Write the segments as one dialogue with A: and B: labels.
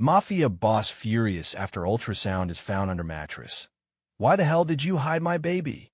A: Mafia boss furious after ultrasound is found under mattress. Why the hell did you hide my baby?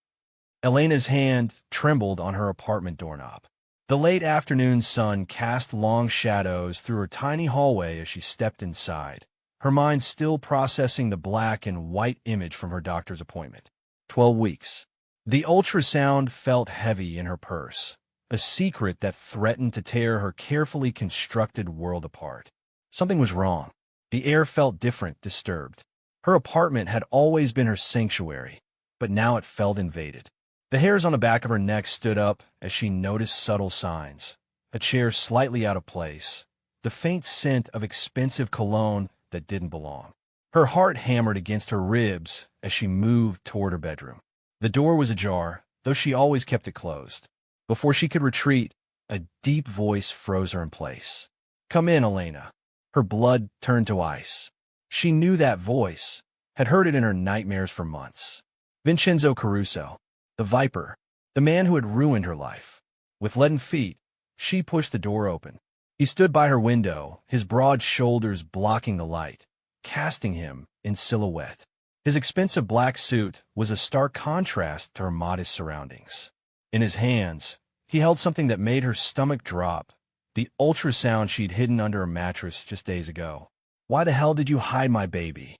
A: Elena's hand trembled on her apartment doorknob. The late afternoon sun cast long shadows through her tiny hallway as she stepped inside, her mind still processing the black and white image from her doctor's appointment. 12 weeks. The ultrasound felt heavy in her purse, a secret that threatened to tear her carefully constructed world apart. Something was wrong. The air felt different, disturbed. Her apartment had always been her sanctuary, but now it felt invaded. The hairs on the back of her neck stood up as she noticed subtle signs. A chair slightly out of place, the faint scent of expensive cologne that didn't belong. Her heart hammered against her ribs as she moved toward her bedroom. The door was ajar, though she always kept it closed. Before she could retreat, a deep voice froze her in place. "Come in, Elena." Her blood turned to ice. She knew that voice, had heard it in her nightmares for months. Vincenzo Caruso, the Viper, the man who had ruined her life. With leaden feet, she pushed the door open. He stood by her window, his broad shoulders blocking the light, casting him in silhouette. His expensive black suit was a stark contrast to her modest surroundings. In his hands, he held something that made her stomach drop, the ultrasound she'd hidden under her mattress just days ago. "Why the hell did you hide my baby?"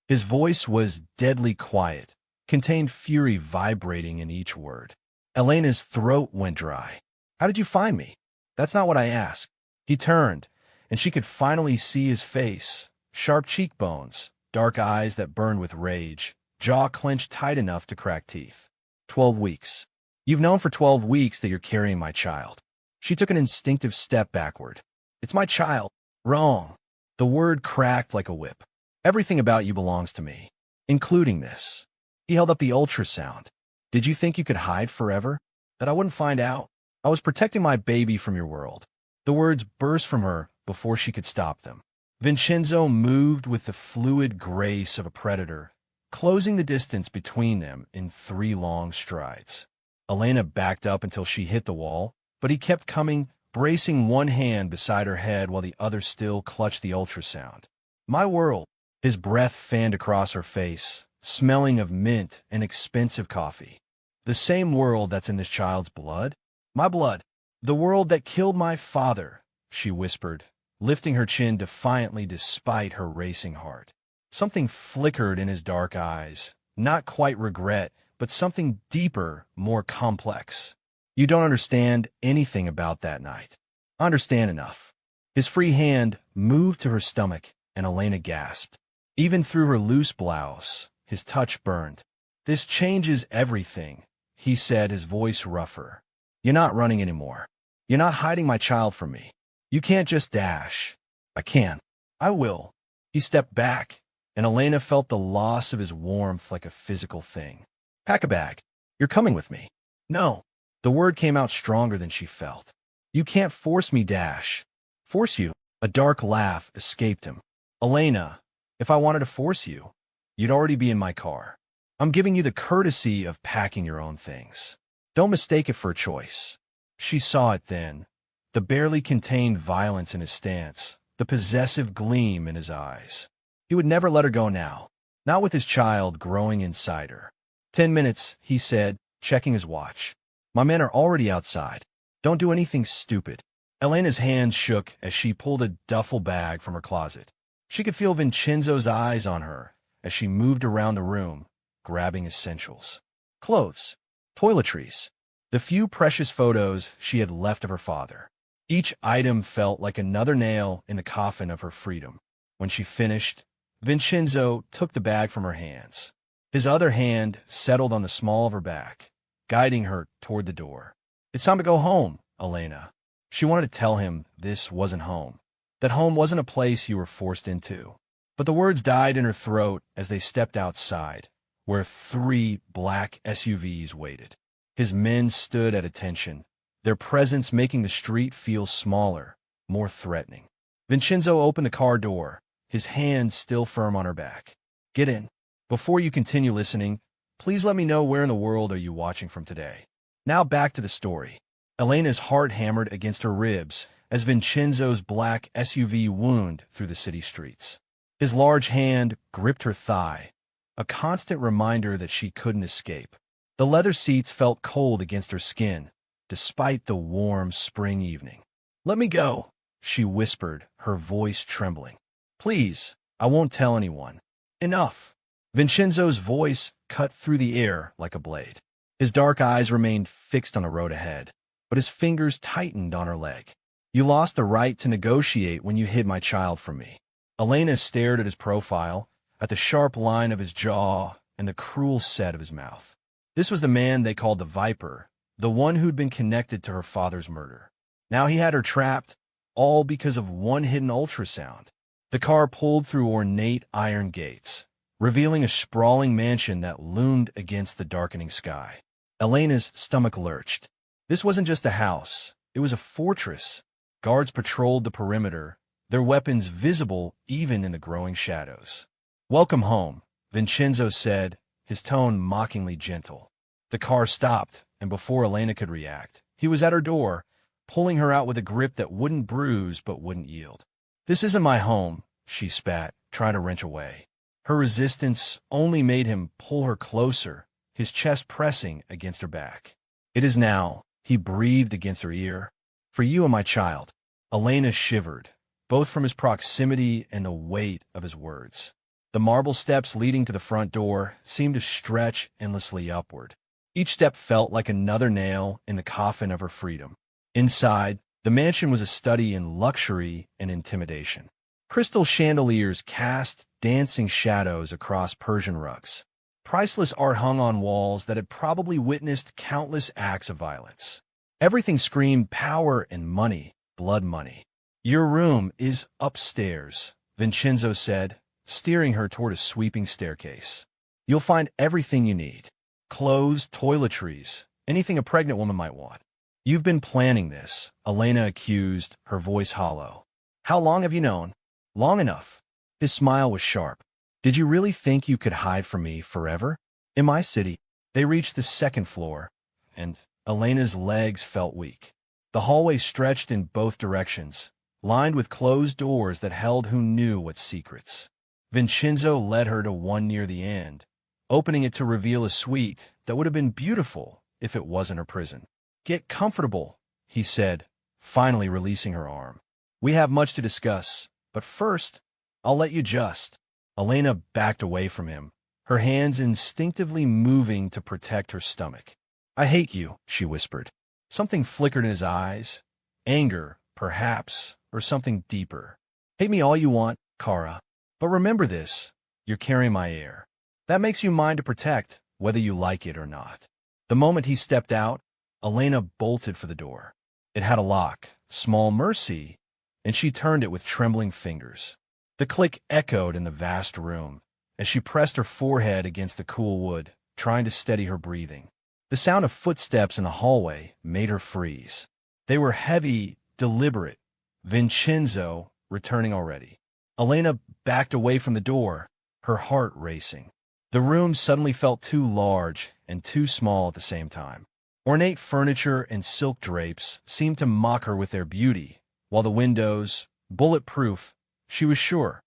A: His voice was deadly quiet, contained fury vibrating in each word. Elena's throat went dry. "How did you find me?" "That's not what I asked." He turned, and she could finally see his face, sharp cheekbones, dark eyes that burned with rage, jaw clenched tight enough to crack teeth. 12 weeks. You've known for 12 weeks that you're carrying my child." She took an instinctive step backward. "It's my child." "Wrong." The word cracked like a whip. "Everything about you belongs to me, including this." He held up the ultrasound. "Did you think you could hide forever? That I wouldn't find out? I was protecting my baby from your world." The words burst from her before she could stop them. Vincenzo moved with the fluid grace of a predator, closing the distance between them in 3 long strides. Elena backed up until she hit the wall, but he kept coming, bracing one hand beside her head while the other still clutched the ultrasound. "My world." His breath fanned across her face, smelling of mint and expensive coffee. "The same world that's in this child's blood?" "My blood. The world that killed my father," she whispered, lifting her chin defiantly despite her racing heart. Something flickered in his dark eyes, not quite regret, but something deeper, more complex. "You don't understand anything about that night." "I understand enough." His free hand moved to her stomach, and Elena gasped. Even through her loose blouse, his touch burned. "This changes everything," he said, his voice rougher. "You're not running anymore. You're not hiding my child from me. You can't just dash." "I can. I will." He stepped back, and Elena felt the loss of his warmth like a physical thing. "Pack a bag. You're coming with me." "No." The word came out stronger than she felt. "You can't force me, Dash." "Force you?" A dark laugh escaped him. "Elena, if I wanted to force you, you'd already be in my car. I'm giving you the courtesy of packing your own things. Don't mistake it for a choice." She saw it then, the barely contained violence in his stance, the possessive gleam in his eyes. He would never let her go now, not with his child growing inside her. 10 minutes, he said, checking his watch. "My men are already outside. Don't do anything stupid." Elena's hands shook as she pulled a duffel bag from her closet. She could feel Vincenzo's eyes on her as she moved around the room, grabbing essentials. Clothes, toiletries, the few precious photos she had left of her father. Each item felt like another nail in the coffin of her freedom. When she finished, Vincenzo took the bag from her hands. His other hand settled on the small of her back, guiding her toward the door. "It's time to go home, Elena." She wanted to tell him this wasn't home, that home wasn't a place you were forced into. But the words died in her throat as they stepped outside, where 3 black SUVs waited. His men stood at attention, their presence making the street feel smaller, more threatening. Vincenzo opened the car door, his hand still firm on her back. "Get in. Before you continue listening, please let me know where in the world are you watching from today." Now back to the story. Elena's heart hammered against her ribs as Vincenzo's black SUV wound through the city streets. His large hand gripped her thigh, a constant reminder that she couldn't escape. The leather seats felt cold against her skin, despite the warm spring evening. "Let me go," she whispered, her voice trembling. "Please, I won't tell anyone." "Enough." Vincenzo's voice cut through the air like a blade. His dark eyes remained fixed on the road ahead, but his fingers tightened on her leg. "You lost the right to negotiate when you hid my child from me." Elena stared at his profile, at the sharp line of his jaw and the cruel set of his mouth. This was the man they called the Viper, the one who'd been connected to her father's murder. Now he had her trapped, all because of one hidden ultrasound. The car pulled through ornate iron gates, revealing a sprawling mansion that loomed against the darkening sky. Elena's stomach lurched. This wasn't just a house, it was a fortress. Guards patrolled the perimeter, their weapons visible even in the growing shadows. "Welcome home," Vincenzo said, his tone mockingly gentle. The car stopped, and before Elena could react, he was at her door, pulling her out with a grip that wouldn't bruise but wouldn't yield. "This isn't my home," she spat, trying to wrench away. Her resistance only made him pull her closer, his chest pressing against her back. "It is now," he breathed against her ear. "For you and my child." Elena shivered, both from his proximity and the weight of his words. The marble steps leading to the front door seemed to stretch endlessly upward. Each step felt like another nail in the coffin of her freedom. Inside, the mansion was a study in luxury and intimidation. Crystal chandeliers cast dancing shadows across Persian rugs. Priceless art hung on walls that had probably witnessed countless acts of violence. Everything screamed power and money, blood money. "Your room is upstairs," Vincenzo said, steering her toward a sweeping staircase. "You'll find everything you need. Clothes, toiletries, anything a pregnant woman might want." "You've been planning this," Elena accused, her voice hollow. "How long have you known?" "Long enough." His smile was sharp. "Did you really think you could hide from me forever? In my city." They reached the second floor, and Elena's legs felt weak. The hallway stretched in both directions, lined with closed doors that held who knew what secrets. Vincenzo led her to one near the end, opening it to reveal a suite that would have been beautiful if it wasn't her prison. "Get comfortable," he said, finally releasing her arm. "We have much to discuss, but first, I'll let you just." Elena backed away from him, her hands instinctively moving to protect her stomach. "I hate you," she whispered. Something flickered in his eyes. Anger, perhaps, or something deeper. "Hate me all you want, Kara. But remember this, you're carrying my heir. That makes you mine to protect, whether you like it or not." The moment he stepped out, Elena bolted for the door. It had a lock, small mercy, and she turned it with trembling fingers. The click echoed in the vast room, as she pressed her forehead against the cool wood, trying to steady her breathing. The sound of footsteps in the hallway made her freeze. They were heavy, deliberate. Vincenzo returning already. Elena backed away from the door, her heart racing. The room suddenly felt too large and too small at the same time. Ornate furniture and silk drapes seemed to mock her with their beauty, while the windows, bulletproof, she was sure,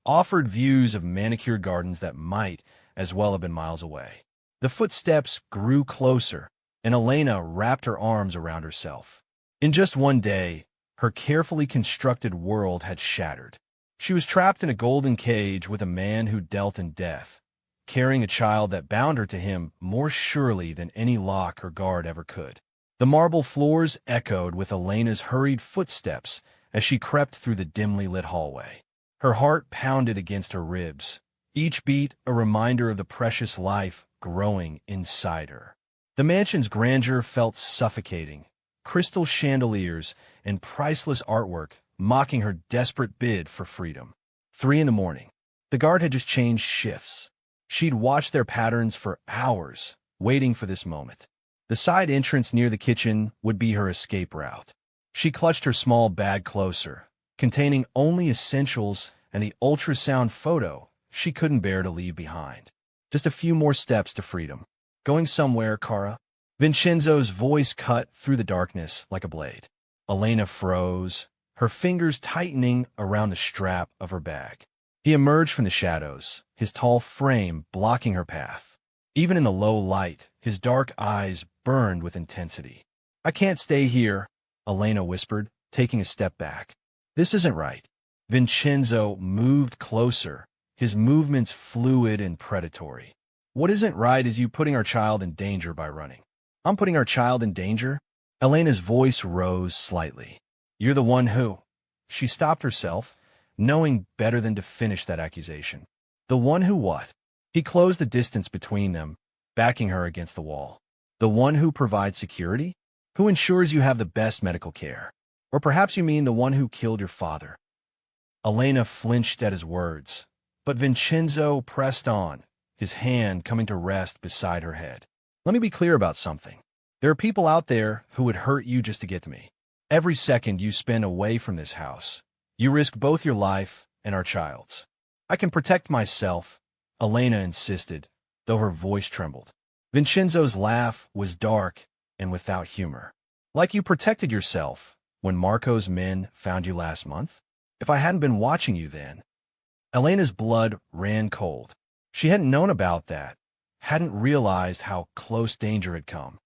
A: offered views of manicured gardens that might as well have been miles away. The footsteps grew closer, and Elena wrapped her arms around herself. In just one day, her carefully constructed world had shattered. She was trapped in a golden cage with a man who dealt in death, carrying a child that bound her to him more surely than any lock or guard ever could. The marble floors echoed with Elena's hurried footsteps as she crept through the dimly lit hallway. Her heart pounded against her ribs, each beat a reminder of the precious life growing inside her. The mansion's grandeur felt suffocating, crystal chandeliers and priceless artwork mocking her desperate bid for freedom. 3 a.m. The guard had just changed shifts. She'd watched their patterns for hours, waiting for this moment. The side entrance near the kitchen would be her escape route. She clutched her small bag closer, containing only essentials and the ultrasound photo she couldn't bear to leave behind. Just a few more steps to freedom. "Going somewhere, Kara?" Vincenzo's voice cut through the darkness like a blade. Elena froze, her fingers tightening around the strap of her bag. He emerged from the shadows, his tall frame blocking her path. Even in the low light, his dark eyes burned with intensity. "I can't stay here," Elena whispered, taking a step back. "This isn't right." Vincenzo moved closer, his movements fluid and predatory. "What isn't right is you putting our child in danger by running." "I'm putting our child in danger?" Elena's voice rose slightly. "You're the one who—" She stopped herself, knowing better than to finish that accusation. "The one who what?" He closed the distance between them, backing her against the wall. "The one who provides security? Who ensures you have the best medical care? Or perhaps you mean the one who killed your father?" Elena flinched at his words, but Vincenzo pressed on, his hand coming to rest beside her head. "Let me be clear about something. There are people out there who would hurt you just to get to me. Every second you spend away from this house, you risk both your life and our child's." "I can protect myself," Elena insisted, though her voice trembled. Vincenzo's laugh was dark and without humor. "Like you protected yourself when Marco's men found you last month? If I hadn't been watching you then." Elena's blood ran cold. She hadn't known about that, hadn't realized how close danger had come.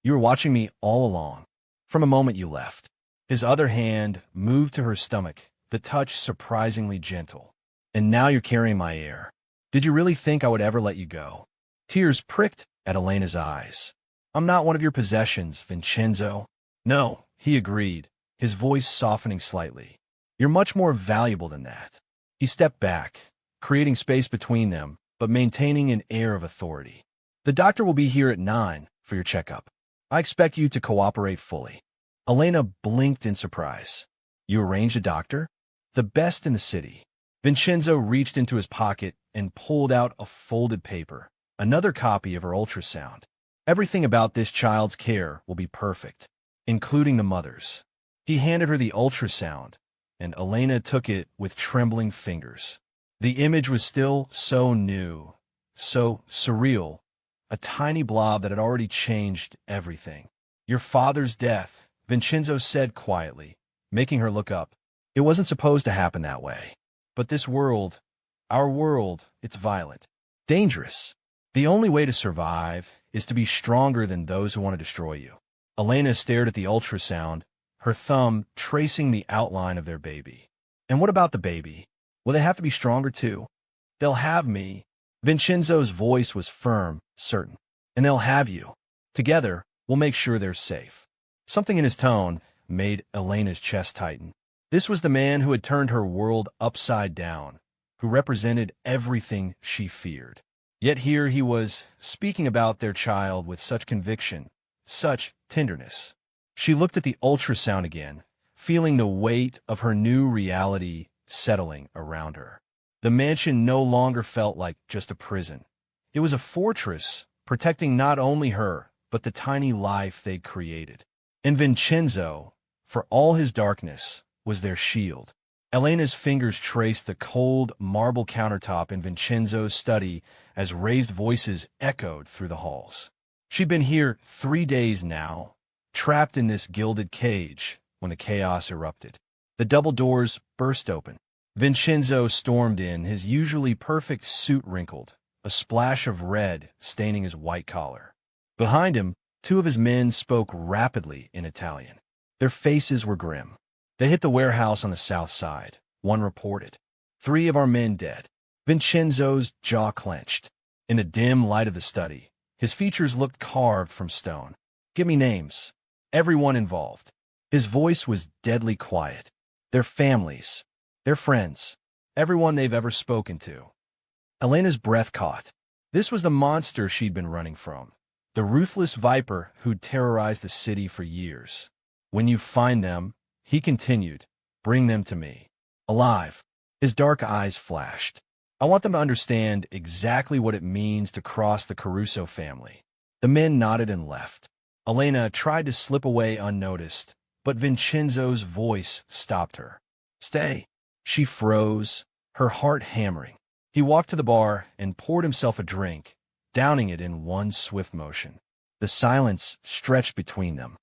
A: "You were watching me all along, from the moment you left." His other hand moved to her stomach, the touch surprisingly gentle. "And now you're carrying my heir. Did you really think I would ever let you go?" Tears pricked at Elena's eyes. "I'm not one of your possessions, Vincenzo." "No," he agreed, his voice softening slightly. "You're much more valuable than that." He stepped back, creating space between them, but maintaining an air of authority. "The doctor will be here at 9 for your checkup. I expect you to cooperate fully." Elena blinked in surprise. "You arranged a doctor?" "The best in the city." Vincenzo reached into his pocket and pulled out a folded paper, another copy of her ultrasound. "Everything about this child's care will be perfect, including the mother's." He handed her the ultrasound, and Elena took it with trembling fingers. The image was still so new, so surreal, a tiny blob that had already changed everything. "Your father's death," Vincenzo said quietly, making her look up. "It wasn't supposed to happen that way. But this world, our world, it's violent, dangerous. The only way to survive is to be stronger than those who want to destroy you." Elena stared at the ultrasound, her thumb tracing the outline of their baby. "And what about the baby? Will they have to be stronger too?" "They'll have me." Vincenzo's voice was firm, certain. "And they'll have you. Together, we'll make sure they're safe." Something in his tone made Elena's chest tighten. This was the man who had turned her world upside down, who represented everything she feared. Yet here he was, speaking about their child with such conviction, such tenderness. She looked at the ultrasound again, feeling the weight of her new reality settling around her. The mansion no longer felt like just a prison. It was a fortress, protecting not only her, but the tiny life they'd created. And Vincenzo, for all his darkness, was their shield. Elena's fingers traced the cold marble countertop in Vincenzo's study as raised voices echoed through the halls. She'd been here 3 days now, trapped in this gilded cage, when the chaos erupted. The double doors burst open. Vincenzo stormed in, his usually perfect suit wrinkled, a splash of red staining his white collar. Behind him, 2 of his men spoke rapidly in Italian. Their faces were grim. "They hit the warehouse on the south side," one reported. 3 of our men dead." Vincenzo's jaw clenched. In the dim light of the study, his features looked carved from stone. "Give me names. Everyone involved." His voice was deadly quiet. "Their families, their friends, everyone they've ever spoken to." Elena's breath caught. This was the monster she'd been running from, the ruthless viper who'd terrorized the city for years. "When you find them," he continued, "bring them to me. Alive." His dark eyes flashed. "I want them to understand exactly what it means to cross the Caruso family." The men nodded and left. Elena tried to slip away unnoticed, but Vincenzo's voice stopped her. "Stay." She froze, her heart hammering. He walked to the bar and poured himself a drink, downing it in one swift motion. The silence stretched between them.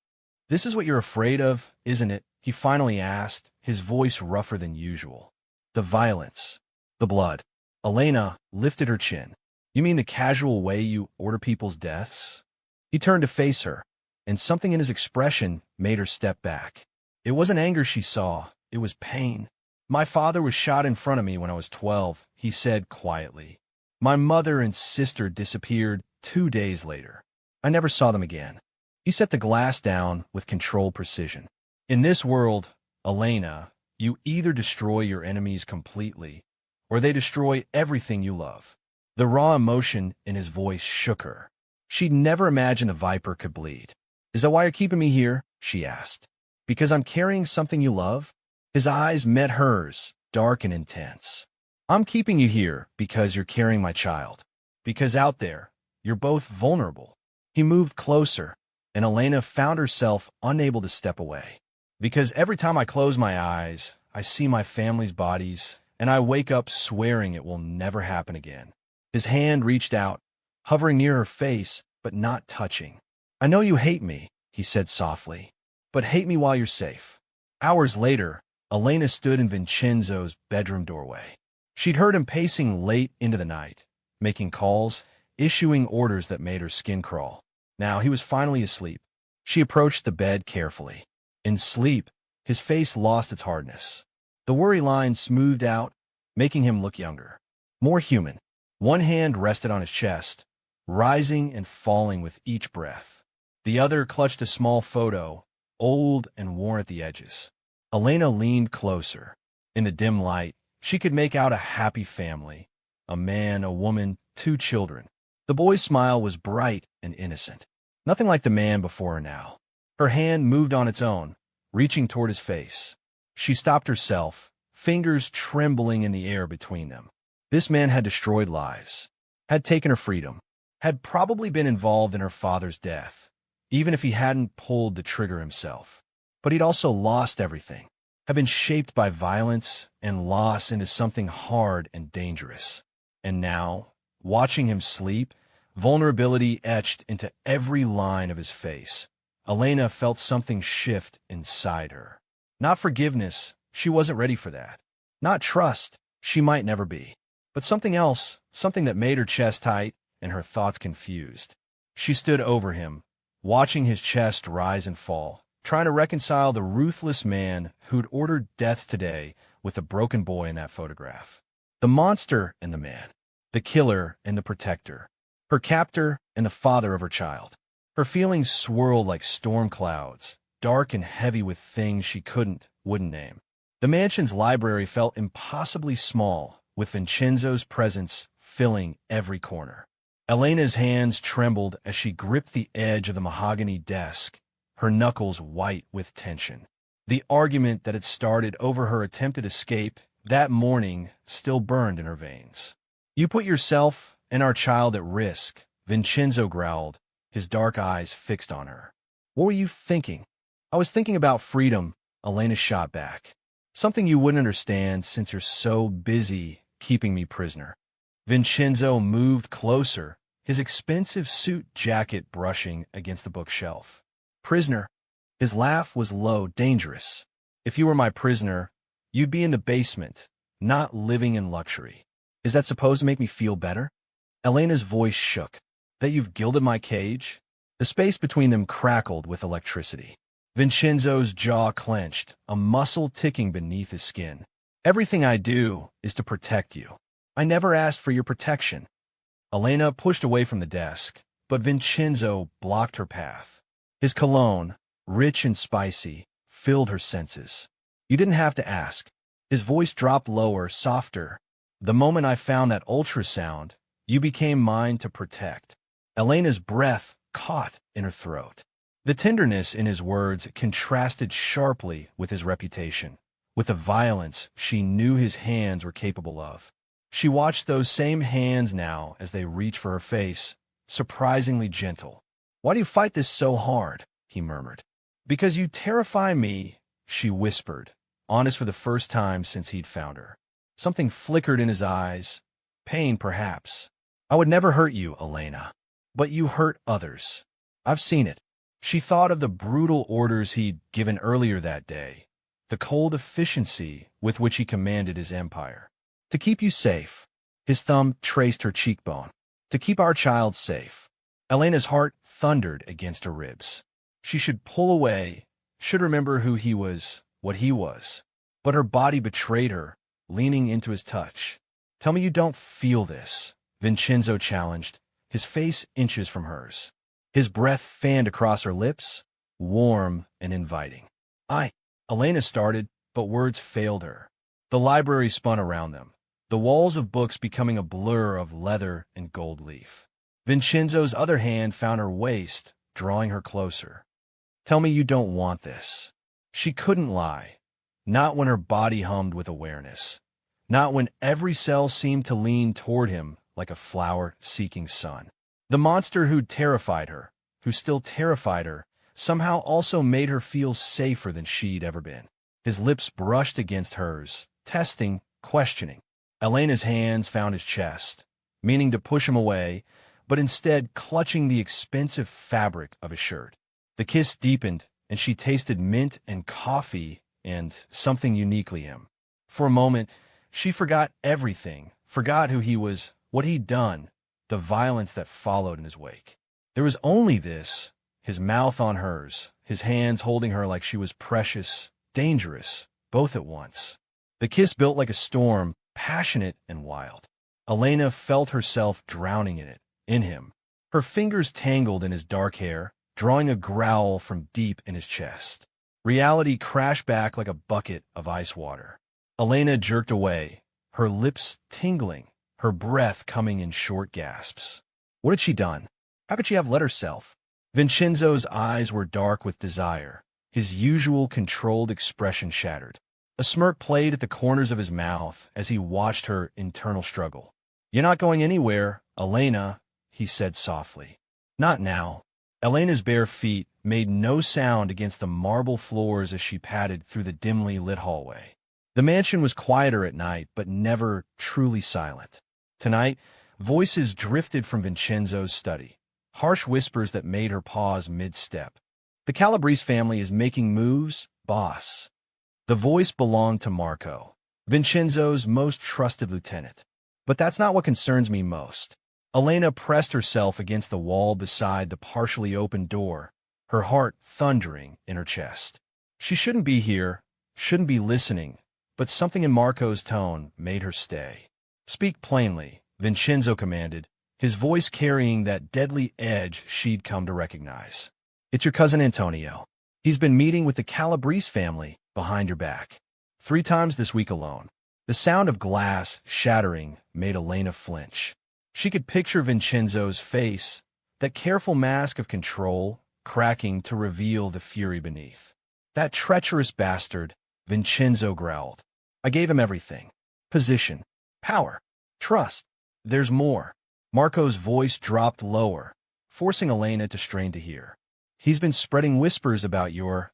A: "This is what you're afraid of, isn't it?" he finally asked, his voice rougher than usual. "The violence, The blood. Elena lifted her chin. You mean the casual way you order people's deaths? He turned to face her, and something in his expression made her step back. It wasn't anger she saw, it was pain. My father was shot in front of me when I was 12, he said quietly. My mother and sister disappeared 2 days later. I never saw them again. He set the glass down with controlled precision. In this world, Elena, you either destroy your enemies completely, or they destroy everything you love. The raw emotion in his voice shook her. She'd never imagined a viper could bleed. Is that why you're keeping me here? She asked. Because I'm carrying something you love? His eyes met hers, dark and intense. I'm keeping you here because you're carrying my child. Because out there, you're both vulnerable. He moved closer, and Elena found herself unable to step away. Because every time I close my eyes, I see my family's bodies, and I wake up swearing it will never happen again. His hand reached out, hovering near her face, but not touching. I know you hate me, he said softly, but hate me while you're safe. Hours later, Elena stood in Vincenzo's bedroom doorway. She'd heard him pacing late into the night, making calls, issuing orders that made her skin crawl. Now he was finally asleep. She approached the bed carefully. In sleep, his face lost its hardness. The worry lines smoothed out, making him look younger, more human. One hand rested on his chest, rising and falling with each breath. The other clutched a small photo, old and worn at the edges. Elena leaned closer. In the dim light, she could make out a happy family, a man, a woman, 2 children. The boy's smile was bright and innocent, nothing like the man before her now. Her hand moved on its own, reaching toward his face. She stopped herself, fingers trembling in the air between them. This man had destroyed lives, had taken her freedom, had probably been involved in her father's death, even if he hadn't pulled the trigger himself. But he'd also lost everything, had been shaped by violence and loss into something hard and dangerous. And now, watching him sleep, vulnerability etched into every line of his face, Elena felt something shift inside her. Not forgiveness, she wasn't ready for that. Not trust, she might never be. But something else, something that made her chest tight and her thoughts confused. She stood over him, watching his chest rise and fall, trying to reconcile the ruthless man who'd ordered death today with the broken boy in that photograph. The monster and the man, the killer and the protector, her captor and the father of her child. Her feelings swirled like storm clouds, dark and heavy with things she wouldn't name. The mansion's library felt impossibly small, with Vincenzo's presence filling every corner. Elena's hands trembled as she gripped the edge of the mahogany desk, her knuckles white with tension. The argument that had started over her attempted escape that morning still burned in her veins. You put yourself and our child at risk, Vincenzo growled, his dark eyes fixed on her. What were you thinking? I was thinking about freedom, Elena shot back. Something you wouldn't understand since you're so busy keeping me prisoner. Vincenzo moved closer, his expensive suit jacket brushing against the bookshelf. Prisoner? His laugh was low, dangerous. If you were my prisoner, you'd be in the basement, not living in luxury. Is that supposed to make me feel better? Elena's voice shook. That you've gilded my cage? The space between them crackled with electricity. Vincenzo's jaw clenched, a muscle ticking beneath his skin. Everything I do is to protect you. I never asked for your protection. Elena pushed away from the desk, but Vincenzo blocked her path. His cologne, rich and spicy, filled her senses. You didn't have to ask. His voice dropped lower, softer. The moment I found that ultrasound, you became mine to protect. Elena's breath caught in her throat. The tenderness in his words contrasted sharply with his reputation, with the violence she knew his hands were capable of. She watched those same hands now as they reached for her face, surprisingly gentle. Why do you fight this so hard? He murmured. Because you terrify me, she whispered, honest for the first time since he'd found her. Something flickered in his eyes. Pain, perhaps. I would never hurt you, Elena. But you hurt others. I've seen it. She thought of the brutal orders he'd given earlier that day, the cold efficiency with which he commanded his empire. To keep you safe. His thumb traced her cheekbone. To keep our child safe. Elena's heart thundered against her ribs. She should pull away, should remember who he was, what he was. But her body betrayed her, leaning into his touch. Tell me you don't feel this, Vincenzo challenged, his face inches from hers. His breath fanned across her lips, warm and inviting. Elena started, but words failed her. The library spun around them, the walls of books becoming a blur of leather and gold leaf. Vincenzo's other hand found her waist, drawing her closer. Tell me you don't want this. She couldn't lie, not when her body hummed with awareness, not when every cell seemed to lean toward him like a flower seeking sun. The monster who'd terrified her, who still terrified her, somehow also made her feel safer than she'd ever been. His lips brushed against hers, testing, questioning. Elena's hands found his chest, meaning to push him away, but instead clutching the expensive fabric of his shirt. The kiss deepened, and she tasted mint and coffee and something uniquely him. For a moment, she forgot everything, forgot who he was, what he'd done, the violence that followed in his wake. There was only this, his mouth on hers, his hands holding her like she was precious, dangerous, both at once. The kiss built like a storm, passionate and wild. Elena felt herself drowning in it, in him. Her fingers tangled in his dark hair, drawing a growl from deep in his chest. Reality crashed back like a bucket of ice water. Elena jerked away, her lips tingling, her breath coming in short gasps. What had she done? How could she have let herself? Vincenzo's eyes were dark with desire, his usual controlled expression shattered. A smirk played at the corners of his mouth as he watched her internal struggle. You're not going anywhere, Elena, he said softly. Not now. Elena's bare feet made no sound against the marble floors as she padded through the dimly lit hallway. The mansion was quieter at night, but never truly silent. Tonight, voices drifted from Vincenzo's study, harsh whispers that made her pause mid-step. The Calabrese family is making moves, boss. The voice belonged to Marco, Vincenzo's most trusted lieutenant. But that's not what concerns me most. Elena pressed herself against the wall beside the partially open door, her heart thundering in her chest. She shouldn't be here, shouldn't be listening, but something in Marco's tone made her stay. Speak plainly, Vincenzo commanded, his voice carrying that deadly edge she'd come to recognize. It's your cousin Antonio. He's been meeting with the Calabrese family behind your back. 3 times this week alone. The sound of glass shattering made Elena flinch. She could picture Vincenzo's face, that careful mask of control, cracking to reveal the fury beneath. That treacherous bastard, Vincenzo growled. I gave him everything. Position, power, trust. There's more. Marco's voice dropped lower, forcing Elena to strain to hear. He's been spreading whispers about your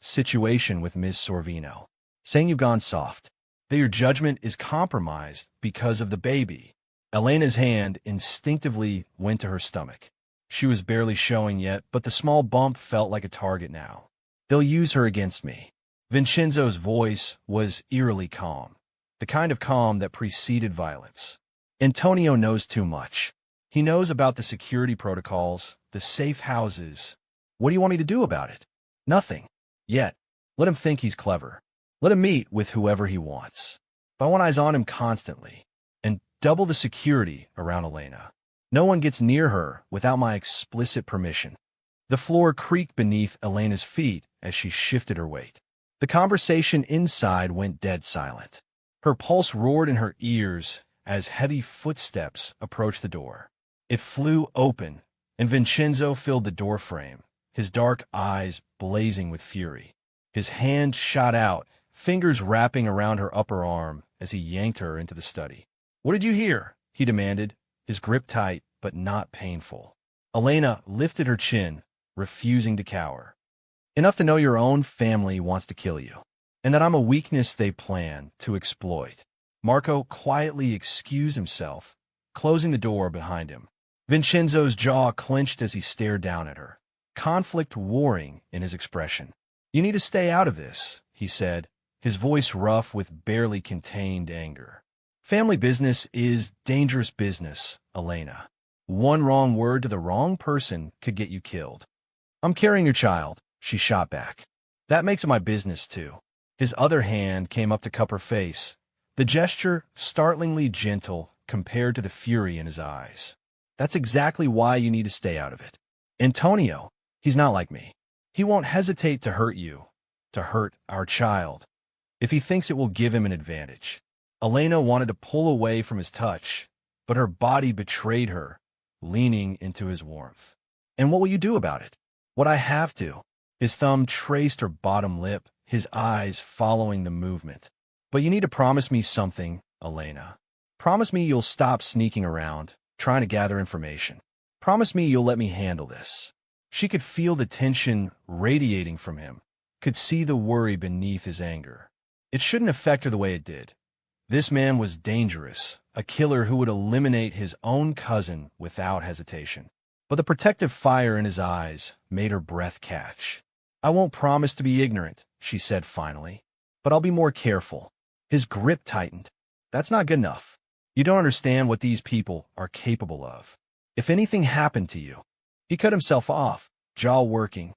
A: situation with Ms. Sorvino, saying you've gone soft, that your judgment is compromised because of the baby. Elena's hand instinctively went to her stomach. She was barely showing yet, but the small bump felt like a target now. They'll use her against me. Vincenzo's voice was eerily calm, the kind of calm that preceded violence. Antonio knows too much. He knows about the security protocols, the safe houses. What do you want me to do about it? Nothing. Yet. Let him think he's clever. Let him meet with whoever he wants. But I want eyes on him constantly. And double the security around Elena. No one gets near her without my explicit permission. The floor creaked beneath Elena's feet as she shifted her weight. The conversation inside went dead silent. Her pulse roared in her ears as heavy footsteps approached the door. It flew open, and Vincenzo filled the doorframe, his dark eyes blazing with fury. His hand shot out, fingers wrapping around her upper arm as he yanked her into the study. What did you hear? He demanded, his grip tight but not painful. Elena lifted her chin, refusing to cower. Enough to know your own family wants to kill you, and that I'm a weakness they plan to exploit. Marco quietly excused himself, closing the door behind him. Vincenzo's jaw clenched as he stared down at her, conflict warring in his expression. You need to stay out of this, he said, his voice rough with barely contained anger. Family business is dangerous business, Elena. One wrong word to the wrong person could get you killed. I'm carrying your child, she shot back. That makes it my business, too. His other hand came up to cup her face, the gesture startlingly gentle compared to the fury in his eyes. That's exactly why you need to stay out of it. Antonio, he's not like me. He won't hesitate to hurt you, to hurt our child, if he thinks it will give him an advantage. Elena wanted to pull away from his touch, but her body betrayed her, leaning into his warmth. And what will you do about it? What I have to. His thumb traced her bottom lip, his eyes following the movement. But you need to promise me something, Elena. Promise me you'll stop sneaking around, trying to gather information. Promise me you'll let me handle this. She could feel the tension radiating from him, could see the worry beneath his anger. It shouldn't affect her the way it did. This man was dangerous, a killer who would eliminate his own cousin without hesitation. But the protective fire in his eyes made her breath catch. I won't promise to be ignorant, she said finally, but I'll be more careful. His grip tightened. That's not good enough. You don't understand what these people are capable of. If anything happened to you, he cut himself off, jaw working.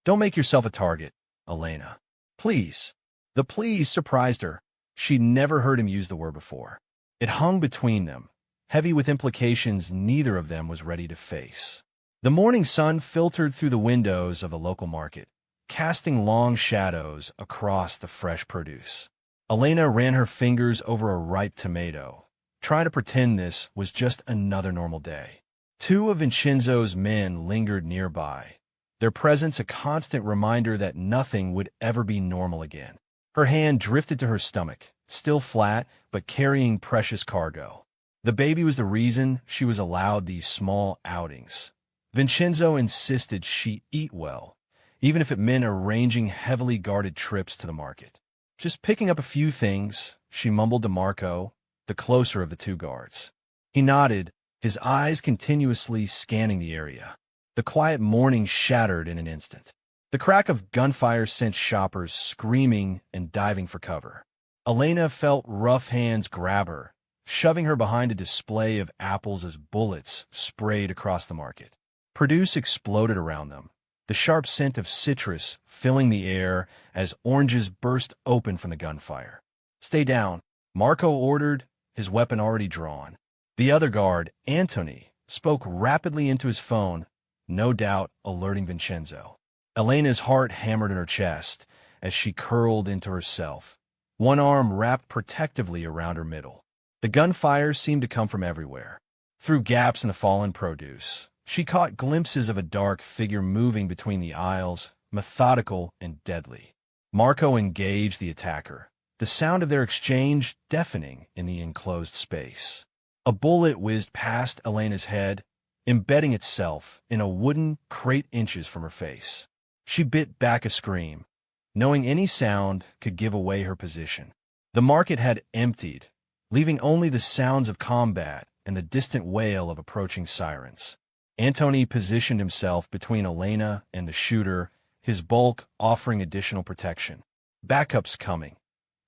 A: Don't make yourself a target, Elena. Please. The please surprised her. She'd never heard him use the word before. It hung between them, heavy with implications neither of them was ready to face. The morning sun filtered through the windows of the local market, casting long shadows across the fresh produce. Elena ran her fingers over a ripe tomato, trying to pretend this was just another normal day. Two of Vincenzo's men lingered nearby, their presence a constant reminder that nothing would ever be normal again. Her hand drifted to her stomach, still flat, but carrying precious cargo. The baby was the reason she was allowed these small outings. Vincenzo insisted she eat well, even if it meant arranging heavily guarded trips to the market. Just picking up a few things, she mumbled to Marco, the closer of the two guards. He nodded, his eyes continuously scanning the area. The quiet morning shattered in an instant. The crack of gunfire sent shoppers screaming and diving for cover. Elena felt rough hands grab her, shoving her behind a display of apples as bullets sprayed across the market. Produce exploded around them, the sharp scent of citrus filling the air as oranges burst open from the gunfire. Stay down, Marco ordered, his weapon already drawn. The other guard, Antony, spoke rapidly into his phone, no doubt alerting Vincenzo. Elena's heart hammered in her chest as she curled into herself, one arm wrapped protectively around her middle. The gunfire seemed to come from everywhere. Through gaps in the fallen produce, she caught glimpses of a dark figure moving between the aisles, methodical and deadly. Marco engaged the attacker, the sound of their exchange deafening in the enclosed space. A bullet whizzed past Elena's head, embedding itself in a wooden crate inches from her face. She bit back a scream, knowing any sound could give away her position. The market had emptied, leaving only the sounds of combat and the distant wail of approaching sirens. Antony positioned himself between Elena and the shooter, his bulk offering additional protection. Backup's coming,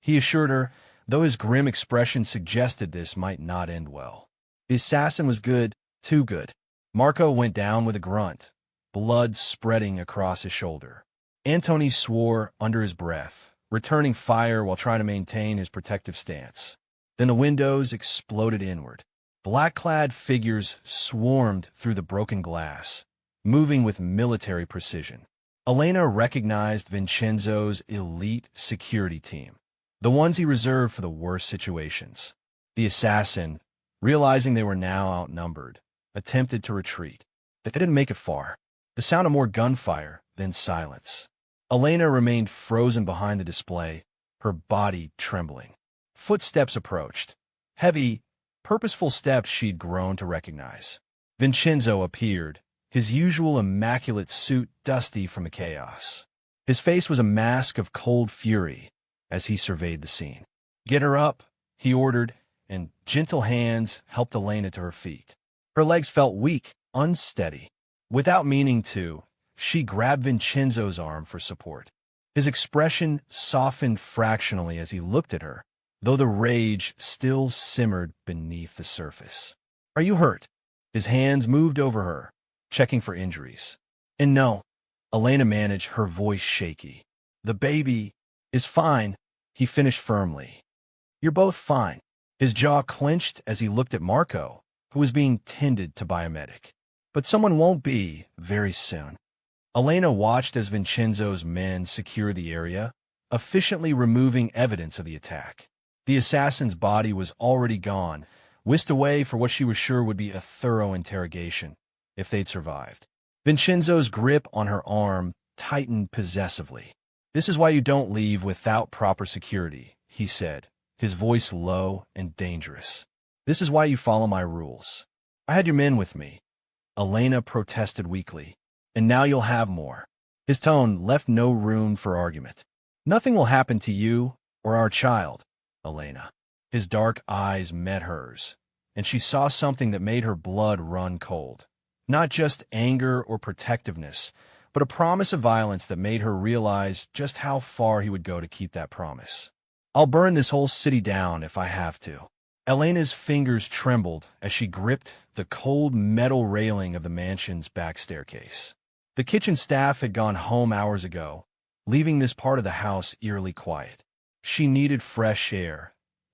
A: he assured her, though his grim expression suggested this might not end well. The assassin was good, too good. Marco went down with a grunt, blood spreading across his shoulder. Antony swore under his breath, returning fire while trying to maintain his protective stance. Then the windows exploded inward. Black-clad figures swarmed through the broken glass, moving with military precision. Elena recognized Vincenzo's elite security team, the ones he reserved for the worst situations. The assassin, realizing they were now outnumbered, attempted to retreat. They didn't make it far. The sound of more gunfire, then silence. Elena remained frozen behind the display, her body trembling. Footsteps approached. Heavy, purposeful steps she'd grown to recognize. Vincenzo appeared, his usual immaculate suit dusty from the chaos. His face was a mask of cold fury as he surveyed the scene. "Get her up," he ordered, and gentle hands helped Elena to her feet. Her legs felt weak, unsteady. Without meaning to, she grabbed Vincenzo's arm for support. His expression softened fractionally as he looked at her, though the rage still simmered beneath the surface. "Are you hurt?" His hands moved over her, checking for injuries. "And no," Elena managed, her voice shaky. "The baby is fine," he finished firmly. "You're both fine." His jaw clenched as he looked at Marco, who was being tended to by a medic. "But someone won't be very soon." Elena watched as Vincenzo's men secured the area, efficiently removing evidence of the attack. The assassin's body was already gone, whisked away for what she was sure would be a thorough interrogation, if they'd survived. Vincenzo's grip on her arm tightened possessively. "This is why you don't leave without proper security," he said, his voice low and dangerous. "This is why you follow my rules. I had your men with me." Elena protested weakly. "And now you'll have more." His tone left no room for argument. "Nothing will happen to you or our child, Elena." His dark eyes met hers, and she saw something that made her blood run cold. Not just anger or protectiveness, but a promise of violence that made her realize just how far he would go to keep that promise. "I'll burn this whole city down if I have to." Elena's fingers trembled as she gripped the cold metal railing of the mansion's back staircase. The kitchen staff had gone home hours ago, leaving this part of the house eerily quiet. She needed fresh air,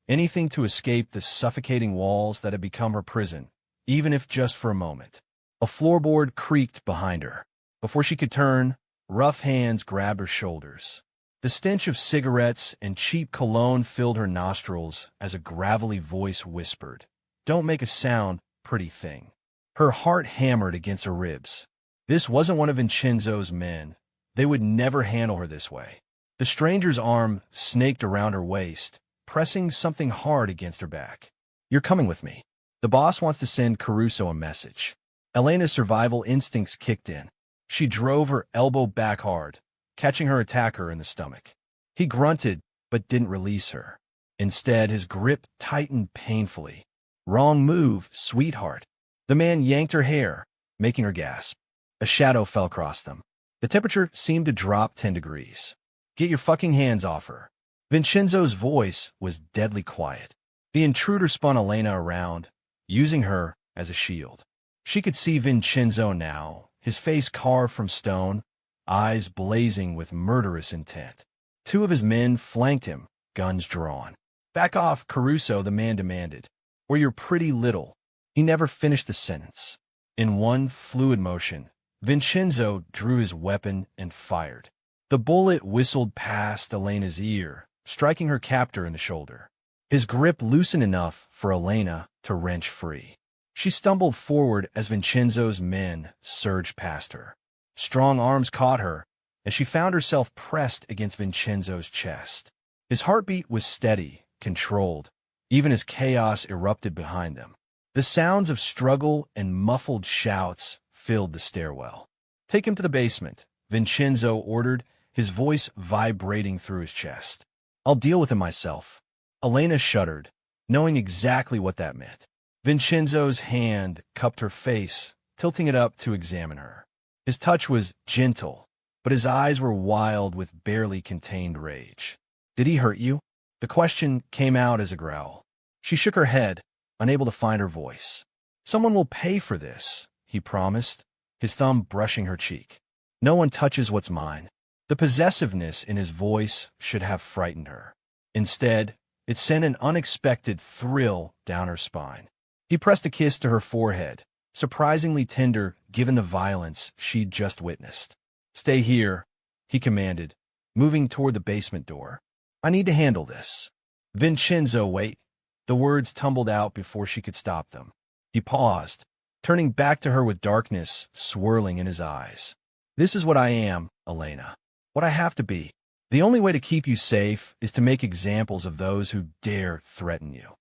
A: anything to escape the suffocating walls that had become her prison, even if just for a moment. A floorboard creaked behind her. Before she could turn, rough hands grabbed her shoulders. The stench of cigarettes and cheap cologne filled her nostrils as a gravelly voice whispered, "Don't make a sound, pretty thing." Her heart hammered against her ribs. This wasn't one of Vincenzo's men. They would never handle her this way. The stranger's arm snaked around her waist, pressing something hard against her back. "You're coming with me. The boss wants to send Caruso a message." Elena's survival instincts kicked in. She drove her elbow back hard, catching her attacker in the stomach. He grunted, but didn't release her. Instead, his grip tightened painfully. "Wrong move, sweetheart." The man yanked her hair, making her gasp. A shadow fell across them. The temperature seemed to drop 10 degrees. "Get your fucking hands off her." Vincenzo's voice was deadly quiet. The intruder spun Elena around, using her as a shield. She could see Vincenzo now, his face carved from stone, eyes blazing with murderous intent. Two of his men flanked him, guns drawn. "Back off, Caruso," the man demanded, "or you're pretty little." He never finished the sentence. In one fluid motion, Vincenzo drew his weapon and fired. The bullet whistled past Elena's ear, striking her captor in the shoulder. His grip loosened enough for Elena to wrench free. She stumbled forward as Vincenzo's men surged past her. Strong arms caught her, and she found herself pressed against Vincenzo's chest. His heartbeat was steady, controlled, even as chaos erupted behind them. The sounds of struggle and muffled shouts filled the stairwell. "Take him to the basement," Vincenzo ordered, his voice vibrating through his chest. "I'll deal with him myself." Elena shuddered, knowing exactly what that meant. Vincenzo's hand cupped her face, tilting it up to examine her. His touch was gentle, but his eyes were wild with barely contained rage. "Did he hurt you?" The question came out as a growl. She shook her head, unable to find her voice. "Someone will pay for this," he promised, his thumb brushing her cheek. "No one touches what's mine." The possessiveness in his voice should have frightened her. Instead, it sent an unexpected thrill down her spine. He pressed a kiss to her forehead, surprisingly tender given the violence she'd just witnessed. "Stay here," he commanded, moving toward the basement door. "I need to handle this." "Vincenzo, wait." The words tumbled out before she could stop them. He paused, turning back to her with darkness swirling in his eyes. "This is what I am, Elena. What I have to be. The only way to keep you safe is to make examples of those who dare threaten you."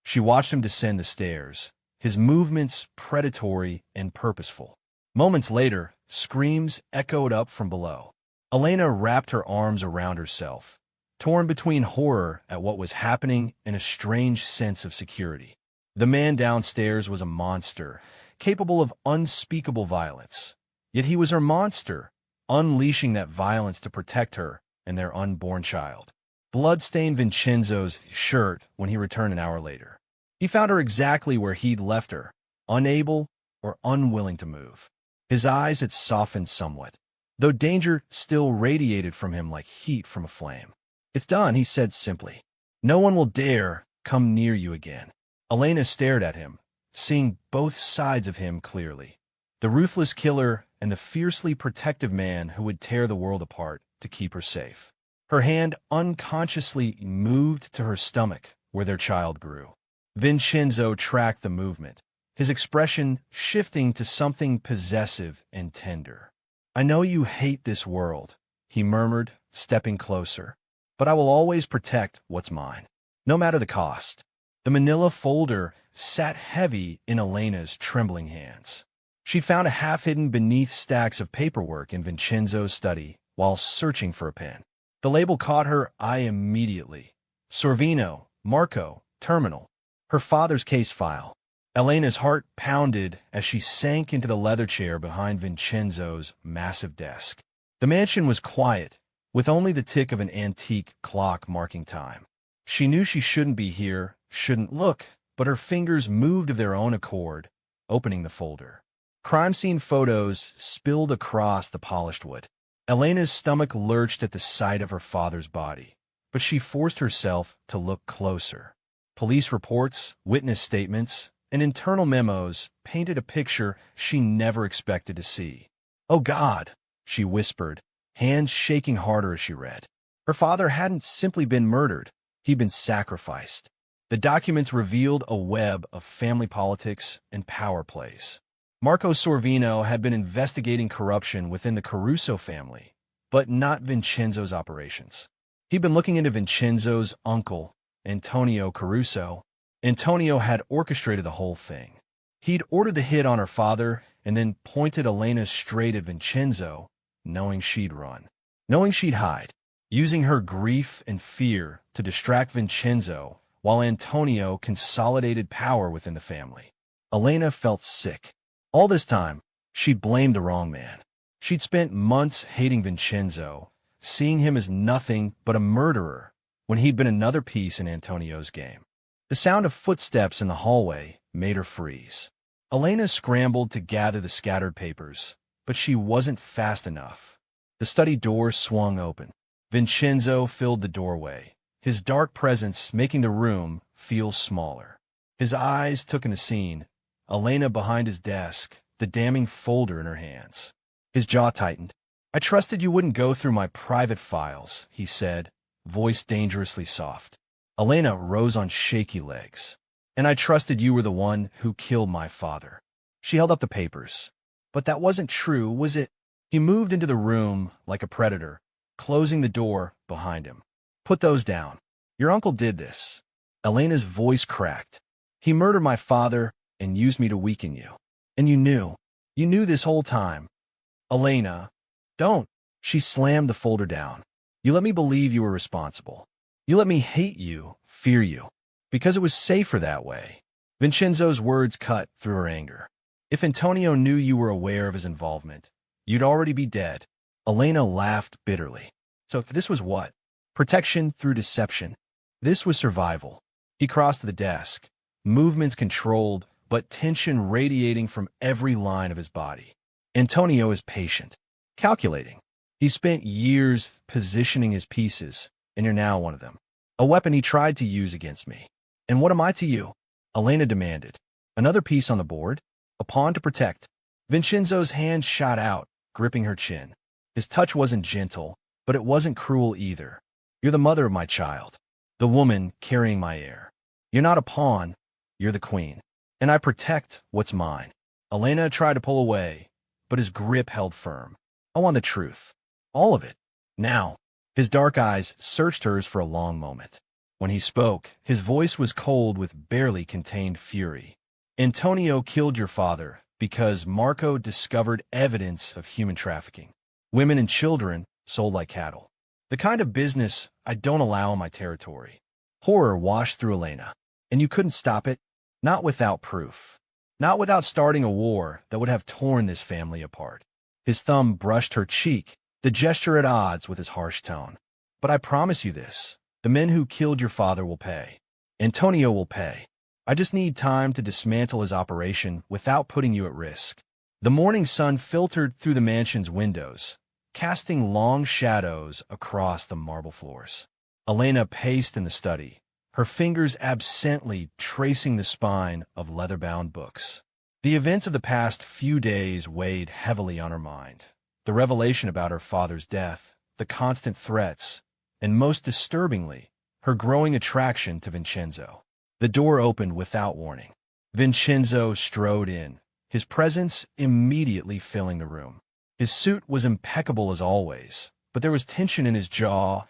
A: She watched him descend the stairs, his movements predatory and purposeful. Moments later, screams echoed up from below. Elena wrapped her arms around herself, torn between horror at what was happening and a strange sense of security. The man downstairs was a monster, capable of unspeakable violence. Yet he was her monster, unleashing that violence to protect her and their unborn child. Blood stained Vincenzo's shirt when he returned an hour later. He found her exactly where he'd left her, unable or unwilling to move. His eyes had softened somewhat, though danger still radiated from him like heat from a flame. "It's done," he said simply. "No one will dare come near you again." Elena stared at him, seeing both sides of him clearly. The ruthless killer and the fiercely protective man who would tear the world apart to keep her safe. Her hand unconsciously moved to her stomach, where their child grew. Vincenzo tracked the movement, his expression shifting to something possessive and tender. "I know you hate this world," he murmured, stepping closer, "but I will always protect what's mine, no matter the cost." The manila folder sat heavy in Elena's trembling hands. She found a half hidden beneath stacks of paperwork in Vincenzo's study while searching for a pen. The label caught her eye immediately. Sorvino, Marco, Terminal. Her father's case file. Elena's heart pounded as she sank into the leather chair behind Vincenzo's massive desk. The mansion was quiet, with only the tick of an antique clock marking time. She knew she shouldn't be here, shouldn't look, but her fingers moved of their own accord, opening the folder. Crime scene photos spilled across the polished wood. Elena's stomach lurched at the sight of her father's body, but she forced herself to look closer. Police reports, witness statements, and internal memos painted a picture she never expected to see. "Oh God," she whispered, hands shaking harder as she read. Her father hadn't simply been murdered, he'd been sacrificed. The documents revealed a web of family politics and power plays. Marco Sorvino had been investigating corruption within the Caruso family, but not Vincenzo's operations. He'd been looking into Vincenzo's uncle, Antonio Caruso. Antonio had orchestrated the whole thing. He'd ordered the hit on her father and then pointed Elena straight at Vincenzo, knowing she'd run, knowing she'd hide, using her grief and fear to distract Vincenzo while Antonio consolidated power within the family. Elena felt sick. All this time, she'd blamed the wrong man. She'd spent months hating Vincenzo, seeing him as nothing but a murderer when he'd been another piece in Antonio's game. The sound of footsteps in the hallway made her freeze. Elena scrambled to gather the scattered papers, but she wasn't fast enough. The study door swung open. Vincenzo filled the doorway, his dark presence making the room feel smaller. His eyes took in the scene, Elena behind his desk, the damning folder in her hands. His jaw tightened. "I trusted you wouldn't go through my private files," he said, voice dangerously soft. Elena rose on shaky legs. "And I trusted you were the one who killed my father." She held up the papers. "But that wasn't true, was it?" He moved into the room like a predator, closing the door behind him. "Put those down. Your uncle did this." Elena's voice cracked. "He murdered my father and used me to weaken you. And you knew. You knew this whole time." "Elena, don't." She slammed the folder down. "You let me believe you were responsible. You let me hate you, fear you, because it was safer that way." Vincenzo's words cut through her anger. "If Antonio knew you were aware of his involvement, you'd already be dead." Elena laughed bitterly. So this was what? Protection through deception. This was survival. He crossed to the desk, movements controlled, but tension radiating from every line of his body. Antonio is patient, calculating. He spent years positioning his pieces, and you're now one of them. A weapon he tried to use against me. And what am I to you? Elena demanded. Another piece on the board? A pawn to protect. Vincenzo's hand shot out, gripping her chin. His touch wasn't gentle, but it wasn't cruel either. "You're the mother of my child, the woman carrying my heir. You're not a pawn, you're the queen. And I protect what's mine." Elena tried to pull away, but his grip held firm. "I want the truth. All of it. Now." His dark eyes searched hers for a long moment. When he spoke, his voice was cold with barely contained fury. "Antonio killed your father because Marco discovered evidence of human trafficking. Women and children sold like cattle. The kind of business I don't allow in my territory." Horror washed through Elena. "And you couldn't stop it? Not without proof. Not without starting a war that would have torn this family apart." His thumb brushed her cheek, the gesture at odds with his harsh tone. "But I promise you this. The men who killed your father will pay. Antonio will pay. I just need time to dismantle his operation without putting you at risk. The morning sun filtered through the mansion's windows, casting long shadows across the marble floors. Elena paced in the study, her fingers absently tracing the spine of leather-bound books. The events of the past few days weighed heavily on her mind. The revelation about her father's death, the constant threats, and most disturbingly, her growing attraction to Vincenzo. The door opened without warning. Vincenzo strode in, his presence immediately filling the room. His suit was impeccable as always, but there was tension in his jaw,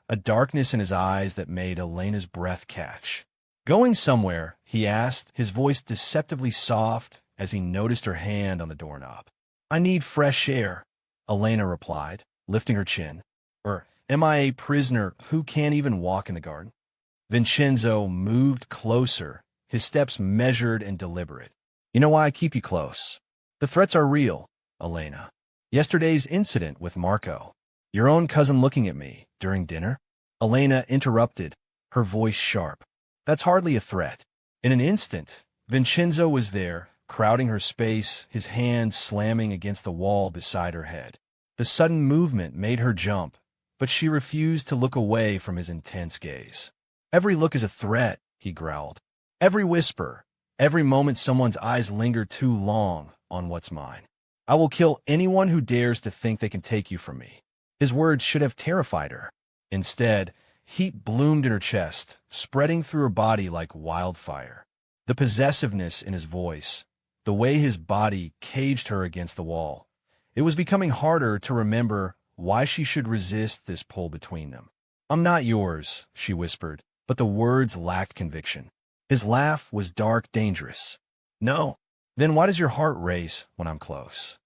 A: a darkness in his eyes that made Elena's breath catch. "Going somewhere?" he asked, his voice deceptively soft as he noticed her hand on the doorknob. "I need fresh air," Elena replied, lifting her chin. "Or am I a prisoner who can't even walk in the garden?" Vincenzo moved closer, his steps measured and deliberate. "You know why I keep you close? The threats are real, Elena. Yesterday's incident with Marco, your own cousin looking at me during dinner." Elena interrupted, her voice sharp. "That's hardly a threat." In an instant, Vincenzo was there, crowding her space, his hand slamming against the wall beside her head. The sudden movement made her jump, but she refused to look away from his intense gaze. "Every look is a threat," he growled. "Every whisper, every moment someone's eyes linger too long on what's mine. I will kill anyone who dares to think they can take you from me." His words should have terrified her. Instead, heat bloomed in her chest, spreading through her body like wildfire. The possessiveness in his voice, the way his body caged her against the wall. It was becoming harder to remember why she should resist this pull between them. "I'm not yours," she whispered, but the words lacked conviction. His laugh was dark, dangerous. "No? Then why does your heart race when I'm close?"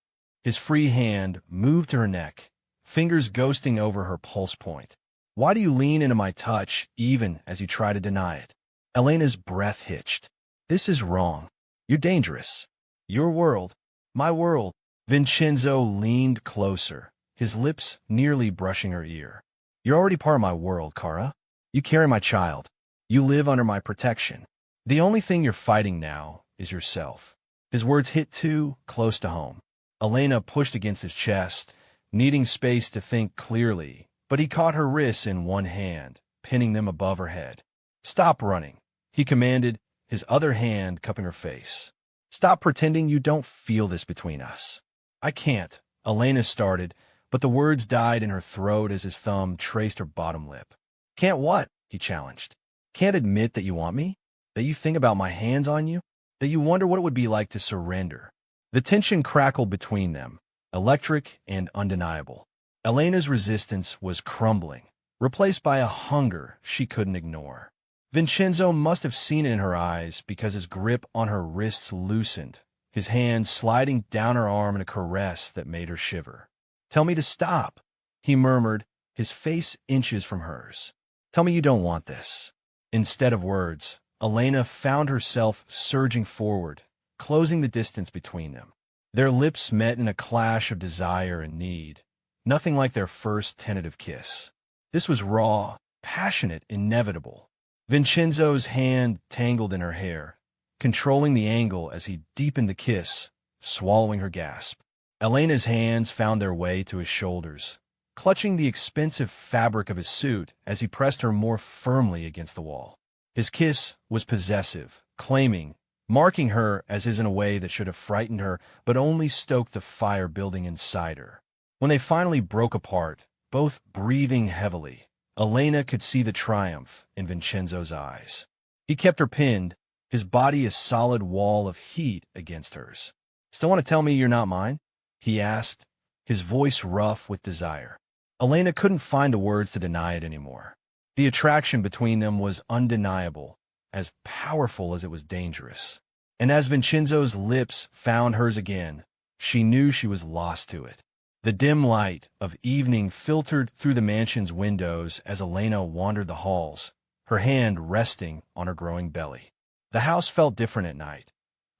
A: His free hand moved to her neck, fingers ghosting over her pulse point. "Why do you lean into my touch even as you try to deny it?" Elena's breath hitched. "This is wrong. You're dangerous. Your world, my world." Vincenzo leaned closer, his lips nearly brushing her ear. "You're already part of my world, Cara. You carry my child. You live under my protection. The only thing you're fighting now is yourself." His words hit too close to home. Elena pushed against his chest, needing space to think clearly, but he caught her wrists in one hand, pinning them above her head. "Stop running," he commanded, his other hand cupping her face. "Stop pretending you don't feel this between us." "I can't," Elena started, but the words died in her throat as his thumb traced her bottom lip. "Can't what?" he challenged. "Can't admit that you want me? That you think about my hands on you? That you wonder what it would be like to surrender?" The tension crackled between them, electric and undeniable. Elena's resistance was crumbling, replaced by a hunger she couldn't ignore. Vincenzo must have seen it in her eyes because his grip on her wrists loosened, his hand sliding down her arm in a caress that made her shiver. "Tell me to stop," he murmured, his face inches from hers. "Tell me you don't want this." Instead of words, Elena found herself surging forward, closing the distance between them. Their lips met in a clash of desire and need, nothing like their first tentative kiss. This was raw, passionate, inevitable. Vincenzo's hand tangled in her hair, controlling the angle as he deepened the kiss, swallowing her gasp. Elena's hands found their way to his shoulders, clutching the expensive fabric of his suit as he pressed her more firmly against the wall. His kiss was possessive, claiming, marking her as his in a way that should have frightened her, but only stoked the fire building inside her. When they finally broke apart, both breathing heavily, Elena could see the triumph in Vincenzo's eyes. He kept her pinned, his body a solid wall of heat against hers. "Still want to tell me you're not mine?" he asked, his voice rough with desire. Elena couldn't find the words to deny it anymore. The attraction between them was undeniable, as powerful as it was dangerous. And as Vincenzo's lips found hers again, she knew she was lost to it. The dim light of evening filtered through the mansion's windows as Elena wandered the halls, her hand resting on her growing belly. The house felt different at night,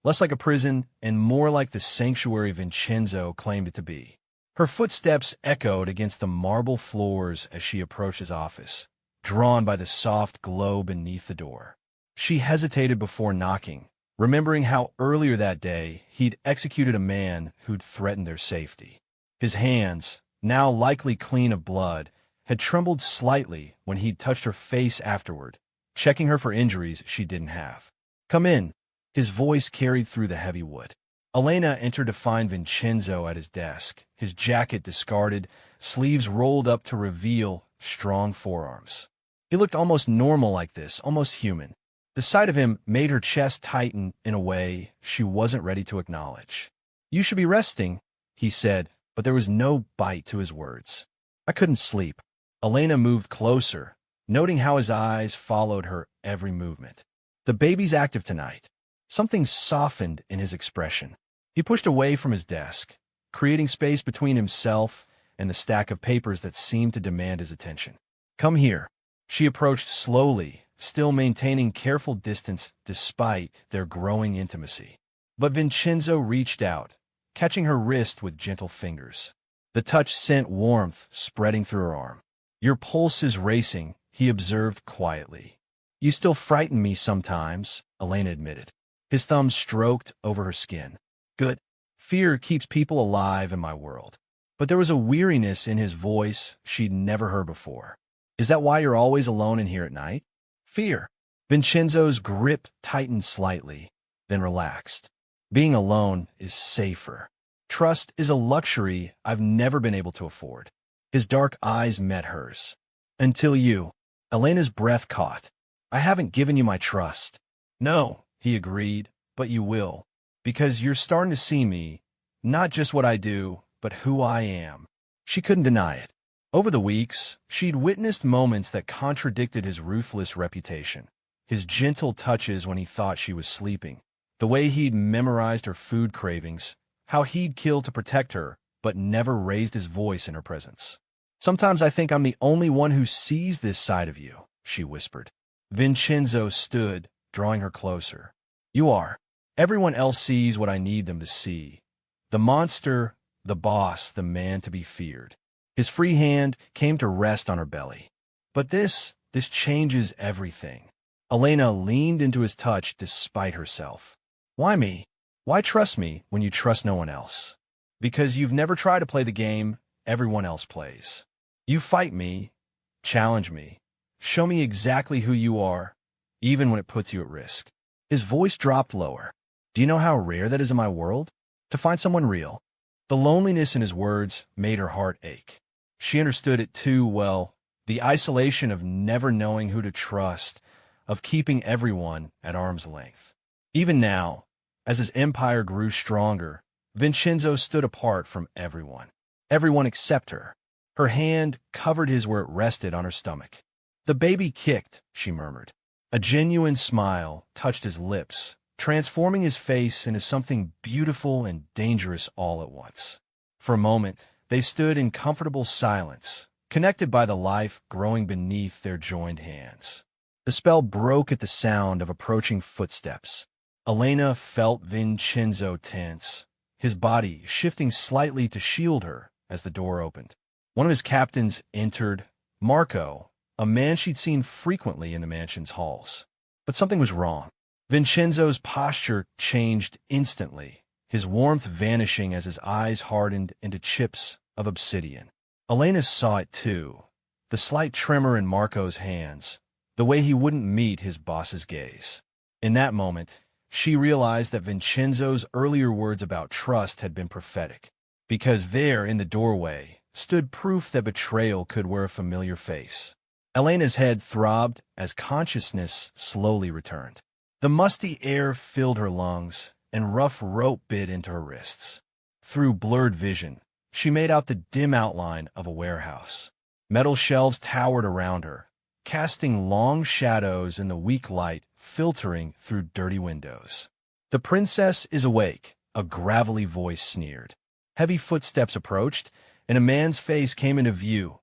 A: less like a prison and more like the sanctuary Vincenzo claimed it to be. Her footsteps echoed against the marble floors as she approached his office, drawn by the soft glow beneath the door. She hesitated before knocking, remembering how earlier that day he'd executed a man who'd threatened their safety. His hands, now likely clean of blood, had trembled slightly when he'd touched her face afterward, checking her for injuries she didn't have. "Come in." His voice carried through the heavy wood. Elena entered to find Vincenzo at his desk, his jacket discarded, sleeves rolled up to reveal strong forearms. He looked almost normal like this, almost human. The sight of him made her chest tighten in a way she wasn't ready to acknowledge. "You should be resting," he said, but there was no bite to his words. "I couldn't sleep." Elena moved closer, noting how his eyes followed her every movement. "The baby's active tonight." Something softened in his expression. He pushed away from his desk, creating space between himself and the stack of papers that seemed to demand his attention. "Come here." She approached slowly, still maintaining careful distance despite their growing intimacy. But Vincenzo reached out, catching her wrist with gentle fingers. The touch sent warmth spreading through her arm. "Your pulse is racing," he observed quietly. "You still frighten me sometimes," Elena admitted. His thumb stroked over her skin. "Good. Fear keeps people alive in my world." But there was a weariness in his voice she'd never heard before. "Is that why you're always alone in here at night?" "Fear." Vincenzo's grip tightened slightly, then relaxed. "Being alone is safer. Trust is a luxury I've never been able to afford." His dark eyes met hers. "Until you." Elena's breath caught. "I haven't given you my trust." "No," he agreed, "but you will. Because you're starting to see me, not just what I do, but who I am." She couldn't deny it. Over the weeks, she'd witnessed moments that contradicted his ruthless reputation. His gentle touches when he thought she was sleeping, the way he'd memorized her food cravings, how he'd kill to protect her, but never raised his voice in her presence. "Sometimes I think I'm the only one who sees this side of you," she whispered. Vincenzo stood, drawing her closer. "You are. Everyone else sees what I need them to see. The monster, the boss, the man to be feared." His free hand came to rest on her belly. "But this changes everything." Elena leaned into his touch despite herself. "Why me? Why trust me when you trust no one else?" "Because you've never tried to play the game everyone else plays. You fight me, challenge me, show me exactly who you are, even when it puts you at risk." His voice dropped lower. "Do you know how rare that is in my world? To find someone real." The loneliness in his words made her heart ache. She understood it too well, the isolation of never knowing who to trust, of keeping everyone at arm's length. Even now, as his empire grew stronger, Vincenzo stood apart from everyone. Everyone except her. Her hand covered his where it rested on her stomach. "The baby kicked," she murmured. A genuine smile touched his lips, transforming his face into something beautiful and dangerous all at once. For a moment, they stood in comfortable silence, connected by the life growing beneath their joined hands. The spell broke at the sound of approaching footsteps. Elena felt Vincenzo tense, his body shifting slightly to shield her as the door opened. One of his captains entered, Marco, a man she'd seen frequently in the mansion's halls. But something was wrong. Vincenzo's posture changed instantly, his warmth vanishing as his eyes hardened into chips of obsidian. Elena saw it too, the slight tremor in Marco's hands, the way he wouldn't meet his boss's gaze. In that moment, she realized that Vincenzo's earlier words about trust had been prophetic, because there in the doorway stood proof that betrayal could wear a familiar face. Elena's head throbbed as consciousness slowly returned. The musty air filled her lungs, and rough rope bit into her wrists. Through blurred vision, she made out the dim outline of a warehouse. Metal shelves towered around her, casting long shadows in the weak light filtering through dirty windows. "The princess is awake," a gravelly voice sneered. Heavy footsteps approached, and a man's face came into view,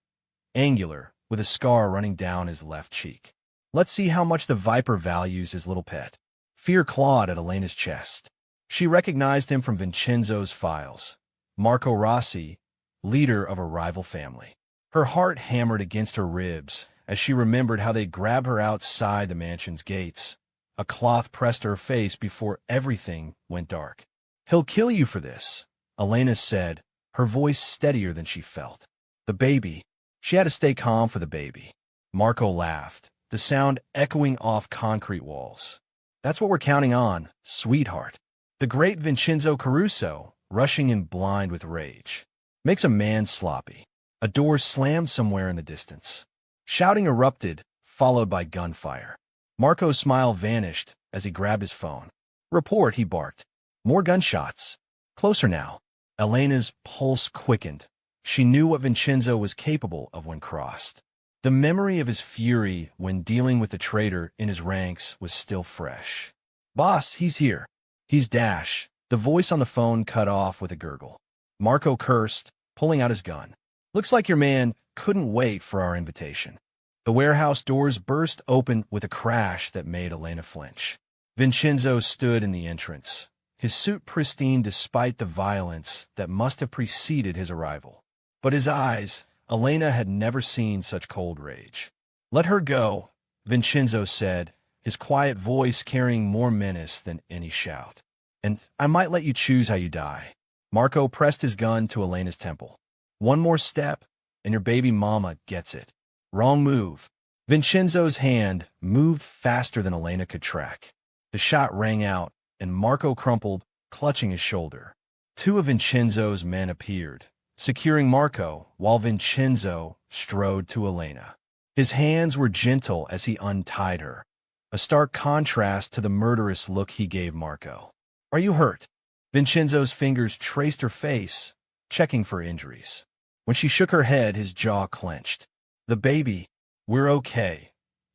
A: angular, with a scar running down his left cheek. "Let's see how much the Viper values his little pet." Fear clawed at Elena's chest. She recognized him from Vincenzo's files. Marco Rossi, leader of a rival family. Her heart hammered against her ribs as she remembered how they'd grabbed her outside the mansion's gates. A cloth pressed her face before everything went dark. "He'll kill you for this," Elena said, her voice steadier than she felt. "The baby." She had to stay calm for the baby. Marco laughed, the sound echoing off concrete walls. "That's what we're counting on, sweetheart." The great Vincenzo Caruso, rushing in blind with rage, makes a man sloppy. A door slammed somewhere in the distance. Shouting erupted, followed by gunfire. Marco's smile vanished as he grabbed his phone. "Report," he barked. "More gunshots. Closer now." Elena's pulse quickened. She knew what Vincenzo was capable of when crossed. The memory of his fury when dealing with the traitor in his ranks was still fresh. "Boss, he's here." "He's Dash." The voice on the phone cut off with a gurgle. Marco cursed, pulling out his gun. "Looks like your man couldn't wait for our invitation." The warehouse doors burst open with a crash that made Elena flinch. Vincenzo stood in the entrance, his suit pristine despite the violence that must have preceded his arrival. But his eyes, Elena had never seen such cold rage. "Let her go," Vincenzo said, his quiet voice carrying more menace than any shout. "And I might let you choose how you die." Marco pressed his gun to Elena's temple. "One more step, and your baby mama gets it." "Wrong move." Vincenzo's hand moved faster than Elena could track. The shot rang out, and Marco crumpled, clutching his shoulder. Two of Vincenzo's men appeared, securing Marco, while Vincenzo strode to Elena. His hands were gentle as he untied her, a stark contrast to the murderous look he gave Marco. "Are you hurt?" Vincenzo's fingers traced her face, checking for injuries. When she shook her head, his jaw clenched. "The baby, we're okay,"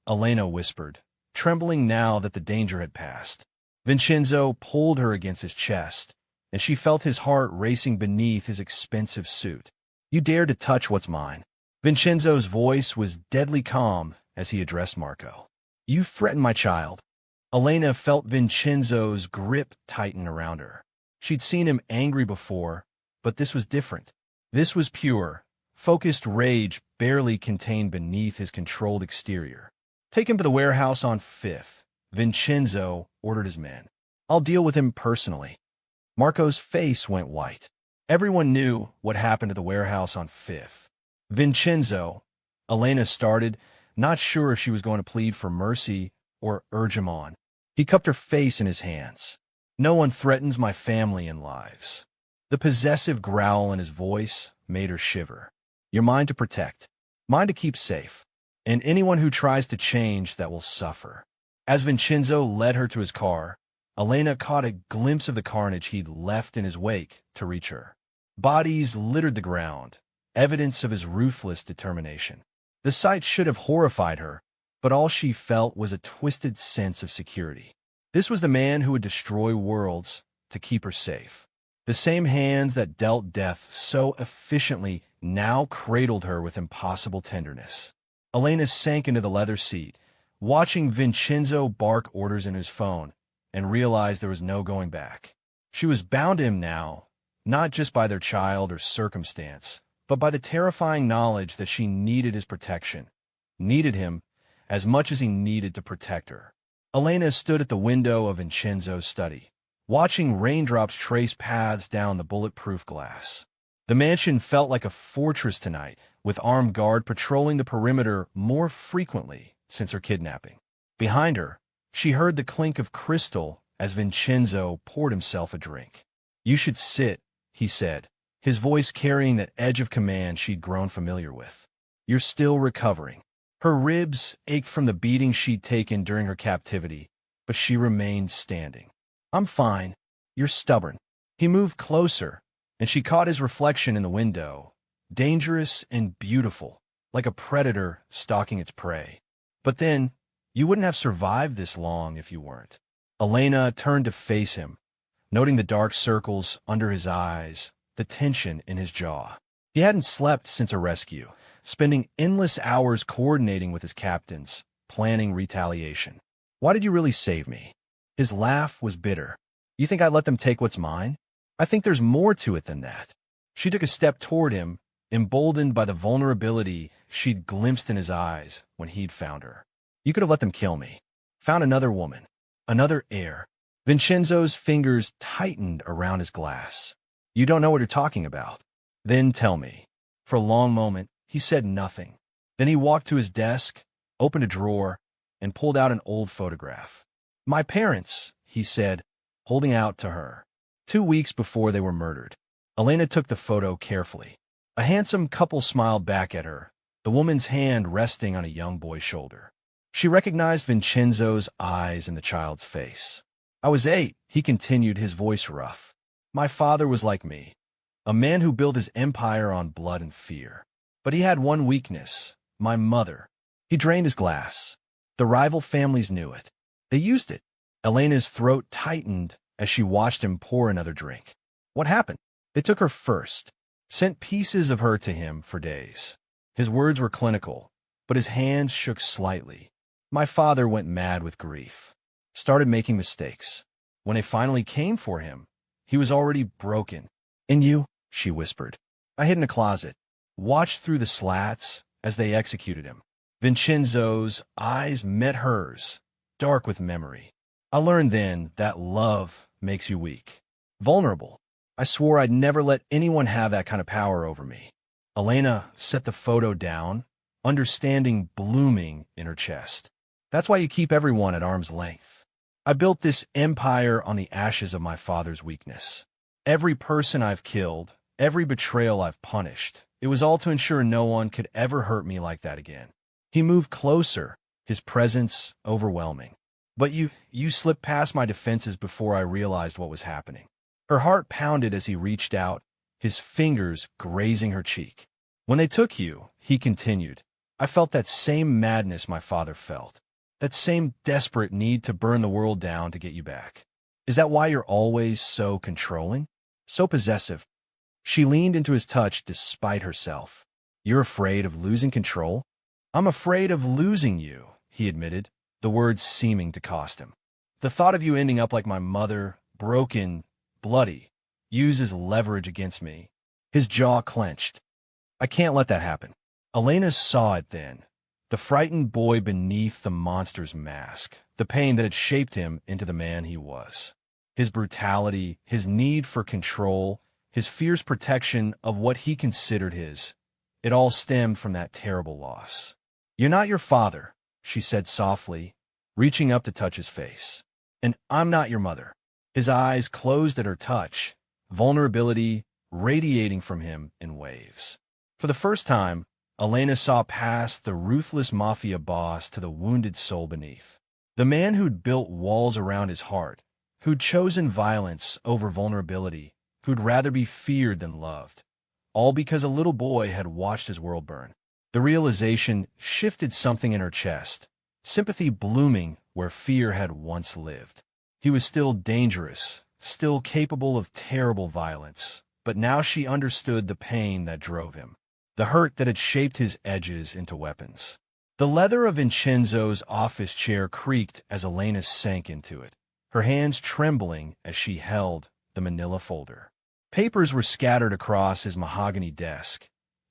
A: Elena whispered, trembling now that the danger had passed. Vincenzo pulled her against his chest, and she felt his heart racing beneath his expensive suit. "You dare to touch what's mine." Vincenzo's voice was deadly calm as he addressed Marco. "You threaten my child." Elena felt Vincenzo's grip tighten around her. She'd seen him angry before, but this was different. This was pure, focused rage barely contained beneath his controlled exterior. "Take him to the warehouse on 5th, Vincenzo ordered his men. "I'll deal with him personally." Marco's face went white. Everyone knew what happened to the warehouse on 5th. "Vincenzo," Elena started, not sure if she was going to plead for mercy or urge him on. He cupped her face in his hands. "No one threatens my family and lives." The possessive growl in his voice made her shiver. "You're mine to protect, mine to keep safe, and anyone who tries to change that will suffer." As Vincenzo led her to his car, Elena caught a glimpse of the carnage he'd left in his wake to reach her. Bodies littered the ground, evidence of his ruthless determination. The sight should have horrified her, but all she felt was a twisted sense of security. This was the man who would destroy worlds to keep her safe. The same hands that dealt death so efficiently now cradled her with impossible tenderness. Elena sank into the leather seat, watching Vincenzo bark orders in his phone, and realized there was no going back. She was bound to him now, not just by their child or circumstance, but by the terrifying knowledge that she needed his protection, needed him as much as he needed to protect her. Elena stood at the window of Vincenzo's study, watching raindrops trace paths down the bulletproof glass. The mansion felt like a fortress tonight, with armed guard patrolling the perimeter more frequently since her kidnapping. Behind her, she heard the clink of crystal as Vincenzo poured himself a drink. "You should sit," he said, his voice carrying that edge of command she'd grown familiar with. "You're still recovering." Her ribs ached from the beating she'd taken during her captivity, but she remained standing. "I'm fine. You're stubborn." He moved closer, and she caught his reflection in the window, dangerous and beautiful, like a predator stalking its prey. "But then, you wouldn't have survived this long if you weren't." Elena turned to face him, noting the dark circles under his eyes, the tension in his jaw. He hadn't slept since a rescue, spending endless hours coordinating with his captains, planning retaliation. "Why did you really save me?" His laugh was bitter. "You think I let them take what's mine? I think there's more to it than that." She took a step toward him, emboldened by the vulnerability she'd glimpsed in his eyes when he'd found her. You could have let them kill me. Found another woman, another heir. Vincenzo's fingers tightened around his glass. You don't know what you're talking about. Then tell me. For a long moment, he said nothing. Then he walked to his desk, opened a drawer, and pulled out an old photograph. My parents, he said, holding out to her. 2 weeks before they were murdered. Elena took the photo carefully. A handsome couple smiled back at her, the woman's hand resting on a young boy's shoulder. She recognized Vincenzo's eyes in the child's face. I was 8, he continued, his voice rough. My father was like me, a man who built his empire on blood and fear. But he had one weakness, my mother. He drained his glass. The rival families knew it. They used it. Elena's throat tightened as she watched him pour another drink. What happened? They took her first, sent pieces of her to him for days. His words were clinical, but his hands shook slightly. My father went mad with grief, started making mistakes. When they finally came for him, he was already broken. And you, she whispered. I hid in a closet, watched through the slats as they executed him. Vincenzo's eyes met hers, dark with memory. I learned then that love makes you weak, vulnerable. I swore I'd never let anyone have that kind of power over me. Elena set the photo down, understanding blooming in her chest. That's why you keep everyone at arm's length. I built this empire on the ashes of my father's weakness. Every person I've killed, every betrayal I've punished, it was all to ensure no one could ever hurt me like that again. He moved closer, his presence overwhelming. But you slipped past my defenses before I realized what was happening. Her heart pounded as he reached out, his fingers grazing her cheek. When they took you, he continued, I felt that same madness my father felt, that same desperate need to burn the world down to get you back. Is that why you're always so controlling, so possessive? She leaned into his touch despite herself. You're afraid of losing control? I'm afraid of losing you, he admitted, the words seeming to cost him. The thought of you ending up like my mother, broken, bloody, uses leverage against me. His jaw clenched. I can't let that happen. Elena saw it then, the frightened boy beneath the monster's mask, the pain that had shaped him into the man he was. His brutality, his need for control, his fierce protection of what he considered his, it all stemmed from that terrible loss. You're not your father, she said softly, reaching up to touch his face. And I'm not your mother. His eyes closed at her touch, vulnerability radiating from him in waves. For the first time, Elena saw past the ruthless Mafia boss to the wounded soul beneath. The man who'd built walls around his heart, who'd chosen violence over vulnerability, who'd rather be feared than loved, all because a little boy had watched his world burn. The realization shifted something in her chest, sympathy blooming where fear had once lived. He was still dangerous, still capable of terrible violence, but now she understood the pain that drove him, the hurt that had shaped his edges into weapons. The leather of Vincenzo's office chair creaked as Elena sank into it, her hands trembling as she held the manila folder. Papers were scattered across his mahogany desk,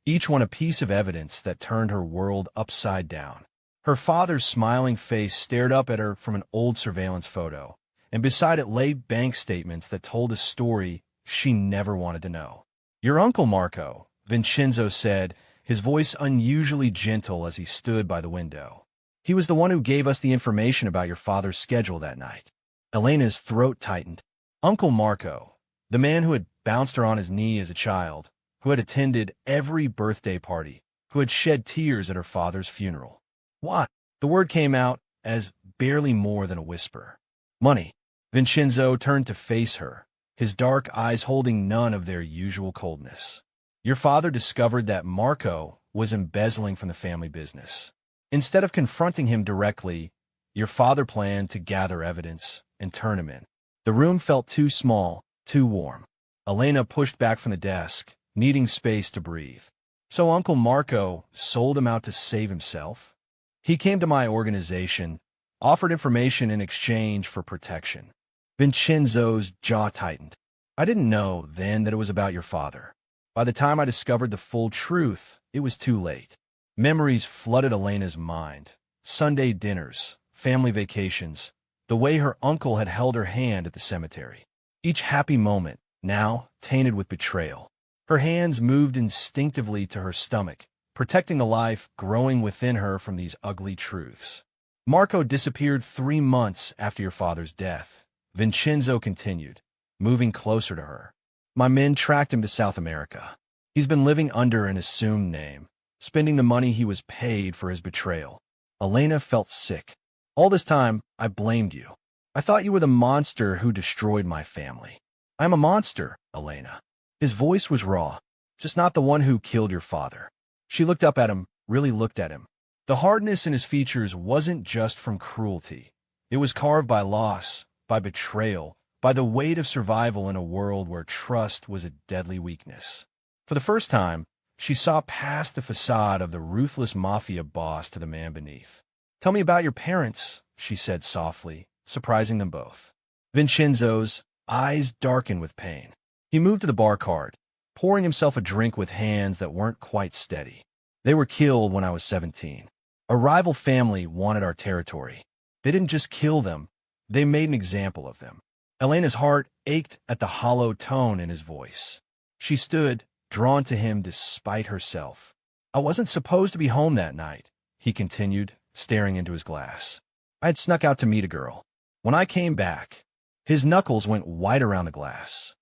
A: each one a piece of evidence that turned her world upside down. Her father's smiling face stared up at her from an old surveillance photo, and beside it lay bank statements that told a story she never wanted to know. Your uncle Marco, Vincenzo said, his voice unusually gentle as he stood by the window. He was the one who gave us the information about your father's schedule that night. Elena's throat tightened. Uncle Marco, the man who had bounced her on his knee as a child, who had attended every birthday party, who had shed tears at her father's funeral. What? The word came out as barely more than a whisper. Money. Vincenzo turned to face her, his dark eyes holding none of their usual coldness. Your father discovered that Marco was embezzling from the family business. Instead of confronting him directly, your father planned to gather evidence and turn him in. The room felt too small, too warm. Elena pushed back from the desk, needing space to breathe. So Uncle Marco sold him out to save himself? He came to my organization, offered information in exchange for protection. Vincenzo's jaw tightened. I didn't know then that it was about your father. By the time I discovered the full truth, it was too late. Memories flooded Elena's mind. Sunday dinners, family vacations, the way her uncle had held her hand at the cemetery. Each happy moment, now tainted with betrayal. Her hands moved instinctively to her stomach, protecting the life growing within her from these ugly truths. Marco disappeared 3 months after your father's death. Vincenzo continued, moving closer to her. My men tracked him to South America. He's been living under an assumed name, spending the money he was paid for his betrayal. Elena felt sick. All this time, I blamed you. I thought you were the monster who destroyed my family. I'm a monster, Elena. His voice was raw, just not the one who killed your father. She looked up at him, really looked at him. The hardness in his features wasn't just from cruelty. It was carved by loss, by betrayal, by the weight of survival in a world where trust was a deadly weakness. For the first time, she saw past the facade of the ruthless Mafia boss to the man beneath. Tell me about your parents, she said softly, surprising them both. Vincenzo's eyes darkened with pain. He moved to the bar cart, pouring himself a drink with hands that weren't quite steady. They were killed when I was 17. A rival family wanted our territory. They didn't just kill them, they made an example of them. Elena's heart ached at the hollow tone in his voice. She stood, drawn to him despite herself. I wasn't supposed to be home that night, he continued, staring into his glass. I had snuck out to meet a girl. When I came back, his knuckles went white around the glass.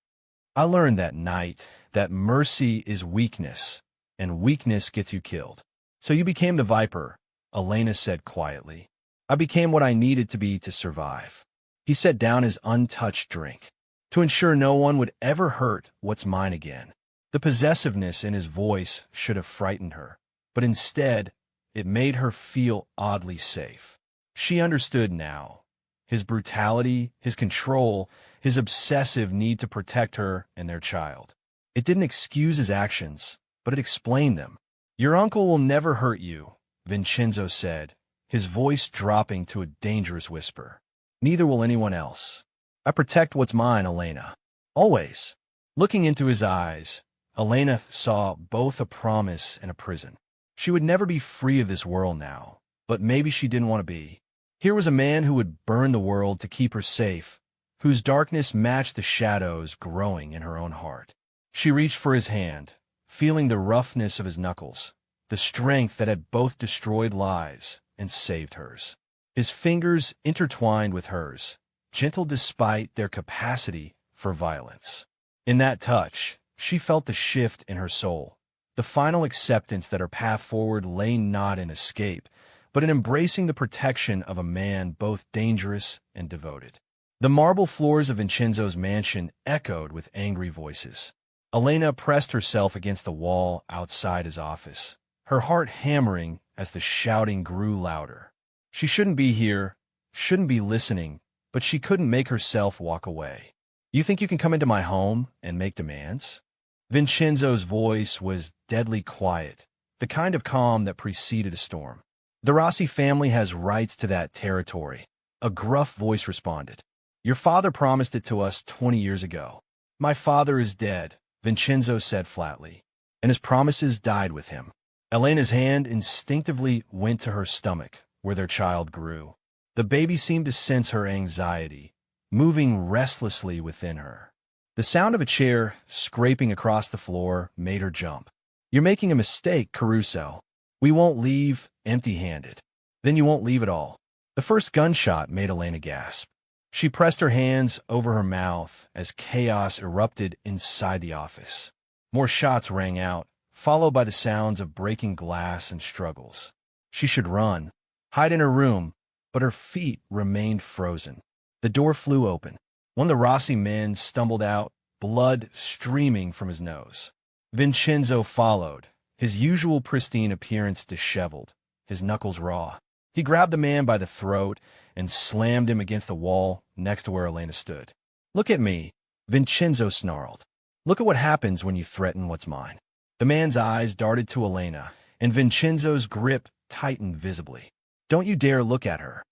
A: I learned that night that mercy is weakness, and weakness gets you killed. So you became the Viper, Elena said quietly. I became what I needed to be to survive. He set down his untouched drink, to ensure no one would ever hurt what's mine again. The possessiveness in his voice should have frightened her, but instead, it made her feel oddly safe. She understood now. His brutality, his control, his obsessive need to protect her and their child. It didn't excuse his actions, but it explained them. Your uncle will never hurt you, Vincenzo said, his voice dropping to a dangerous whisper. Neither will anyone else. I protect what's mine, Elena. Always. Looking into his eyes, Elena saw both a promise and a prison. She would never be free of this world now, but maybe she didn't want to be. Here was a man who would burn the world to keep her safe, whose darkness matched the shadows growing in her own heart. She reached for his hand, feeling the roughness of his knuckles, the strength that had both destroyed lives and saved hers. His fingers intertwined with hers, gentle despite their capacity for violence. In that touch, she felt the shift in her soul, the final acceptance that her path forward lay not in escape, but in embracing the protection of a man both dangerous and devoted. The marble floors of Vincenzo's mansion echoed with angry voices. Elena pressed herself against the wall outside his office, her heart hammering as the shouting grew louder. She shouldn't be here, shouldn't be listening, but she couldn't make herself walk away. You think you can come into my home and make demands? Vincenzo's voice was deadly quiet, the kind of calm that preceded a storm. The Rossi family has rights to that territory, a gruff voice responded. Your father promised it to us 20 years ago. My father is dead, Vincenzo said flatly, and his promises died with him. Elena's hand instinctively went to her stomach, where their child grew. The baby seemed to sense her anxiety, moving restlessly within her. The sound of a chair scraping across the floor made her jump. You're making a mistake, Caruso. We won't leave empty-handed. Then you won't leave at all. The first gunshot made Elena gasp. She pressed her hands over her mouth as chaos erupted inside the office. More shots rang out, followed by the sounds of breaking glass and struggles. She should run, hide in her room, but her feet remained frozen. The door flew open. One of the Rossi men stumbled out, blood streaming from his nose. Vincenzo followed, his usual pristine appearance disheveled, his knuckles raw. He grabbed the man by the throat and slammed him against the wall next to where Elena stood. Look at me, Vincenzo snarled. Look at what happens when you threaten what's mine. The man's eyes darted to Elena, and Vincenzo's grip tightened visibly. Don't you dare look at her.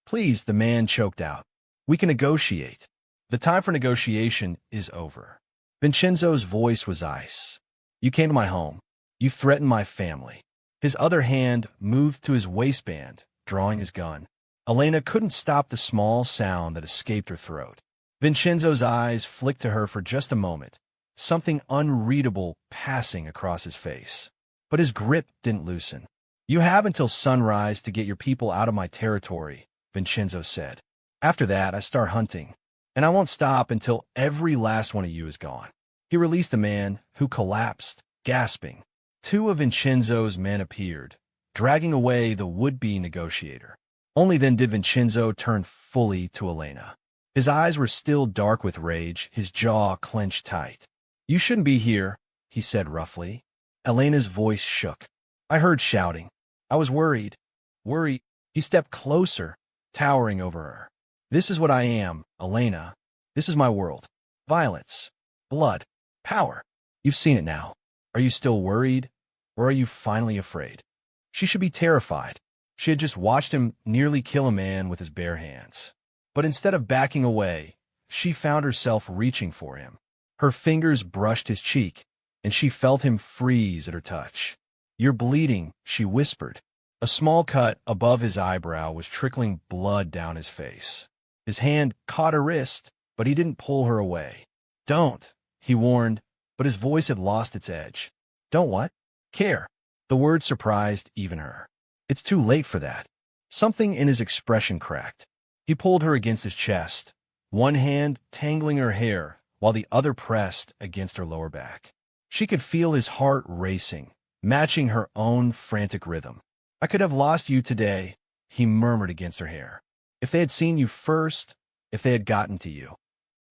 A: Please, the man choked out. We can negotiate. The time for negotiation is over. Vincenzo's voice was ice. You came to my home. You threatened my family. His other hand moved to his waistband, drawing his gun. Elena couldn't stop the small sound that escaped her throat. Vincenzo's eyes flicked to her for just a moment, something unreadable passing across his face. But his grip didn't loosen. You have until sunrise to get your people out of my territory, Vincenzo said. After that, I start hunting, and I won't stop until every last one of you is gone. He released the man, who collapsed, gasping. Two of Vincenzo's men appeared, dragging away the would-be negotiator. Only then did Vincenzo turn fully to Elena. His eyes were still dark with rage, his jaw clenched tight. You shouldn't be here, he said roughly. Elena's voice shook. I heard shouting. I was worried. Worried. He stepped closer, towering over her. This is what I am, Elena. This is my world. Violence. Blood. Power. You've seen it now. Are you still worried, or are you finally afraid? She should be terrified. She had just watched him nearly kill a man with his bare hands. But instead of backing away, she found herself reaching for him. Her fingers brushed his cheek, and she felt him freeze at her touch. You're bleeding, she whispered. A small cut above his eyebrow was trickling blood down his face. His hand caught her wrist, but he didn't pull her away. Don't, he warned, but his voice had lost its edge. Don't what? Care. The word surprised even her. It's too late for that. Something in his expression cracked. He pulled her against his chest, one hand tangling her hair while the other pressed against her lower back. She could feel his heart racing, matching her own frantic rhythm. I could have lost you today, he murmured against her hair. If they had seen you first, if they had gotten to you.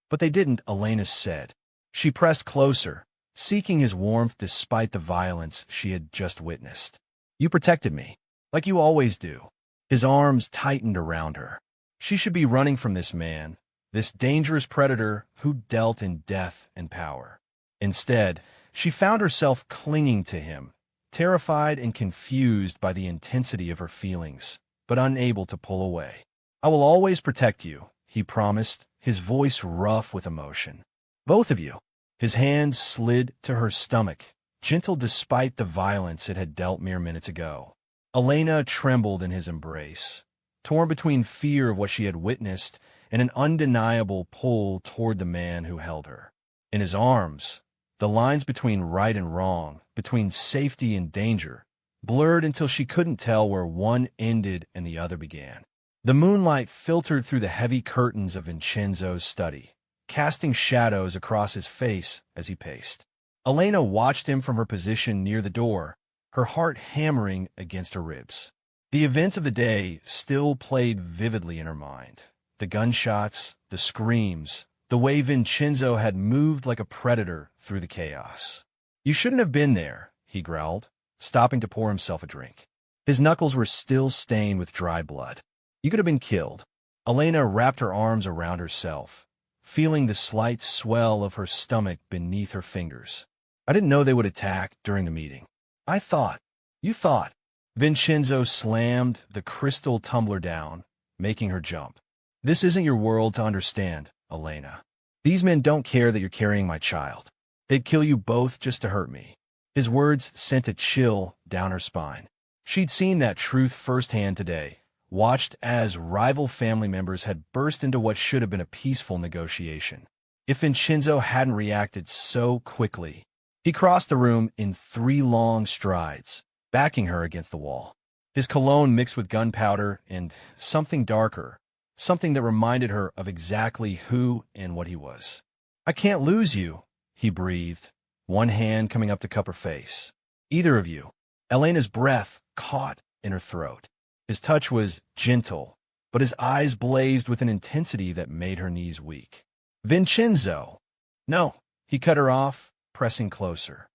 A: But they didn't, Elena said. She pressed closer, seeking his warmth despite the violence she had just witnessed. You protected me, like you always do. His arms tightened around her. She should be running from this man, this dangerous predator who dealt in death and power. Instead, she found herself clinging to him, terrified and confused by the intensity of her feelings, but unable to pull away. I will always protect you, he promised, his voice rough with emotion. Both of you. His hand slid to her stomach, gentle despite the violence it had dealt mere minutes ago. Elena trembled in his embrace, torn between fear of what she had witnessed and an undeniable pull toward the man who held her. In his arms, the lines between right and wrong, between safety and danger, blurred until she couldn't tell where one ended and the other began. The moonlight filtered through the heavy curtains of Vincenzo's study, casting shadows across his face as he paced. Elena watched him from her position near the door, her heart hammering against her ribs. The events of the day still played vividly in her mind. The gunshots, the screams, the way Vincenzo had moved like a predator through the chaos. You shouldn't have been there, he growled, stopping to pour himself a drink. His knuckles were still stained with dry blood. You could have been killed. Elena wrapped her arms around herself, feeling the slight swell of her stomach beneath her fingers. I didn't know they would attack during the meeting. I thought. You thought. Vincenzo slammed the crystal tumbler down, making her jump. This isn't your world to understand, Elena. These men don't care that you're carrying my child. They'd kill you both just to hurt me. His words sent a chill down her spine. She'd seen that truth firsthand today, watched as rival family members had burst into what should have been a peaceful negotiation. If Vincenzo hadn't reacted so quickly, he crossed the room in 3 long strides, backing her against the wall. His cologne mixed with gunpowder and something darker, something that reminded her of exactly who and what he was. I can't lose you, he breathed, one hand coming up to cup her face. Either of you. Elena's breath caught in her throat. His touch was gentle, but his eyes blazed with an intensity that made her knees weak. Vincenzo! No, he cut her off, pressing closer.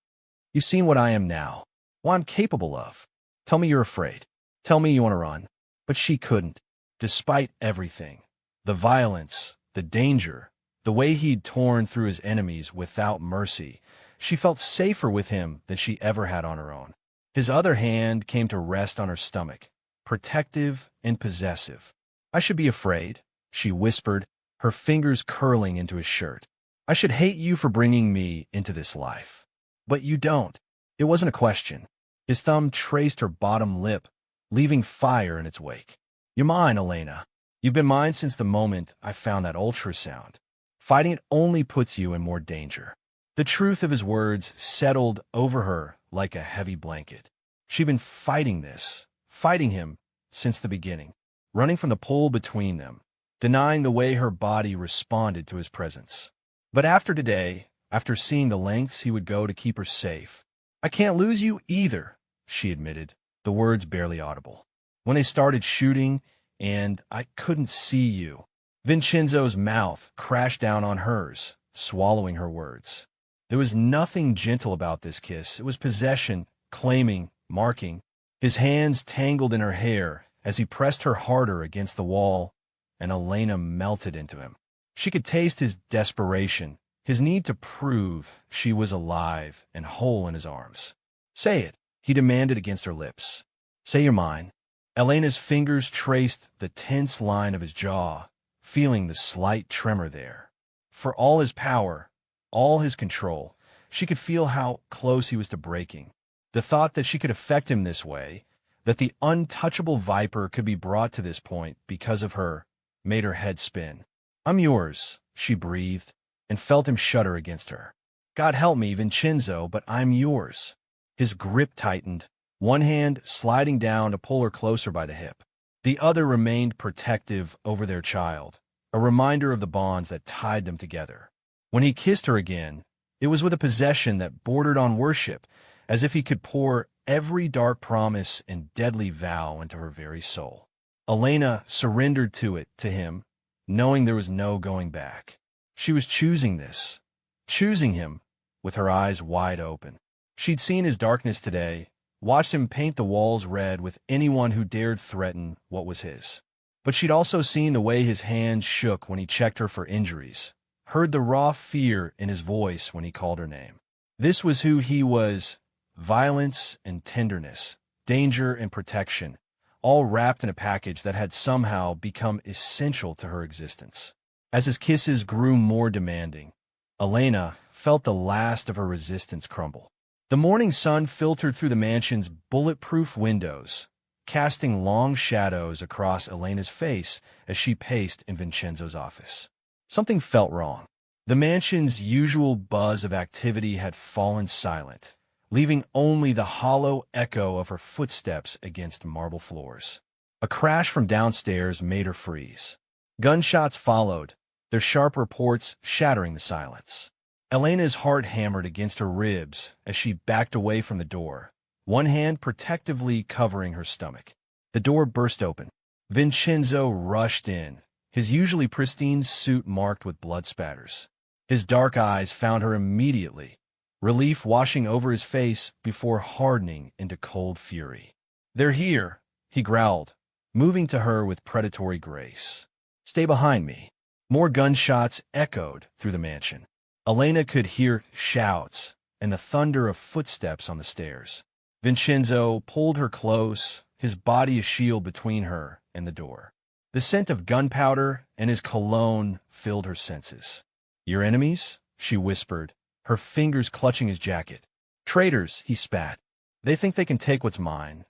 A: You've seen what I am now, what I'm capable of. Tell me you're afraid. Tell me you want to run. But she couldn't, despite everything. The violence, the danger, the way he'd torn through his enemies without mercy. She felt safer with him than she ever had on her own. His other hand came to rest on her stomach, protective and possessive. I should be afraid, she whispered, her fingers curling into his shirt. I should hate you for bringing me into this life. But you don't. It wasn't a question. His thumb traced her bottom lip, leaving fire in its wake. You're mine, Elena. You've been mine since the moment I found that ultrasound. Fighting it only puts you in more danger. The truth of his words settled over her like a heavy blanket. She'd been fighting him, since the beginning, running from the pull between them, denying the way her body responded to his presence. But after today, after seeing the lengths he would go to keep her safe, I can't lose you either, she admitted, the words barely audible. When they started shooting, and I couldn't see you. Vincenzo's mouth crashed down on hers, swallowing her words. There was nothing gentle about this kiss. It was possession, claiming, marking. His hands tangled in her hair as he pressed her harder against the wall, and Elena melted into him. She could taste his desperation, his need to prove she was alive and whole in his arms. Say it, he demanded against her lips. Say you're mine. Elena's fingers traced the tense line of his jaw, feeling the slight tremor there. For all his power, all his control, she could feel how close he was to breaking. The thought that she could affect him this way, that the untouchable viper could be brought to this point because of her, made her head spin. I'm yours, she breathed, and felt him shudder against her. God help me, Vincenzo, but I'm yours. His grip tightened, one hand sliding down to pull her closer by the hip. The other remained protective over their child, a reminder of the bonds that tied them together. When he kissed her again, it was with a possession that bordered on worship, as if he could pour every dark promise and deadly vow into her very soul. Elena surrendered to him, knowing there was no going back. She was choosing him, with her eyes wide open. She'd seen his darkness today, watched him paint the walls red with anyone who dared threaten what was his. But she'd also seen the way his hands shook when he checked her for injuries, heard the raw fear in his voice when he called her name. This was who he was, violence and tenderness, danger and protection, all wrapped in a package that had somehow become essential to her existence. As his kisses grew more demanding, Elena felt the last of her resistance crumble. The morning sun filtered through the mansion's bulletproof windows, casting long shadows across Elena's face as she paced in Vincenzo's office. Something felt wrong. The mansion's usual buzz of activity had fallen silent, leaving only the hollow echo of her footsteps against marble floors. A crash from downstairs made her freeze. Gunshots followed, their sharp reports shattering the silence. Elena's heart hammered against her ribs as she backed away from the door, one hand protectively covering her stomach. The door burst open. Vincenzo rushed in, his usually pristine suit marked with blood spatters. His dark eyes found her immediately, relief washing over his face before hardening into cold fury. They're here, he growled, moving to her with predatory grace. Stay behind me. More gunshots echoed through the mansion. Elena could hear shouts and the thunder of footsteps on the stairs. Vincenzo pulled her close, his body a shield between her and the door. The scent of gunpowder and his cologne filled her senses. Your enemies? She whispered, her fingers clutching his jacket. Traitors, he spat. They think they can take what's mine.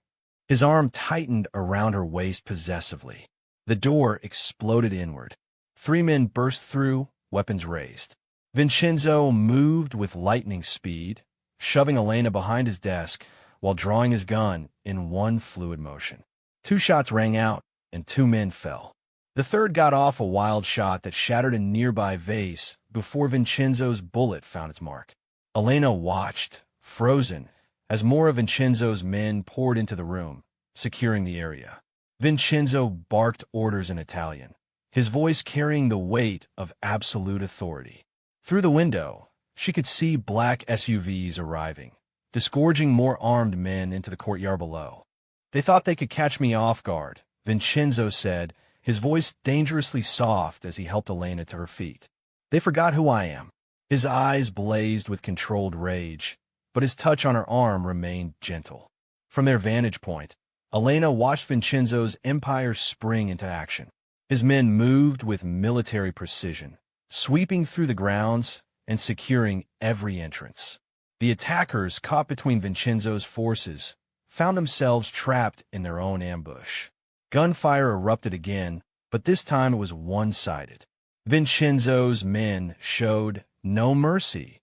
A: His arm tightened around her waist possessively. The door exploded inward. 3 men burst through, weapons raised. Vincenzo moved with lightning speed, shoving Elena behind his desk while drawing his gun in one fluid motion. 2 shots rang out, and 2 men fell. The third got off a wild shot that shattered a nearby vase before Vincenzo's bullet found its mark. Elena watched, frozen, as more of Vincenzo's men poured into the room, securing the area. Vincenzo barked orders in Italian, his voice carrying the weight of absolute authority. Through the window, she could see black SUVs arriving, disgorging more armed men into the courtyard below. They thought they could catch me off guard, Vincenzo said, his voice dangerously soft as he helped Elena to her feet. They forgot who I am. His eyes blazed with controlled rage, but his touch on her arm remained gentle. From their vantage point, Elena watched Vincenzo's empire spring into action. His men moved with military precision, sweeping through the grounds and securing every entrance. The attackers, caught between Vincenzo's forces, found themselves trapped in their own ambush. Gunfire erupted again, but this time it was one-sided. Vincenzo's men showed no mercy,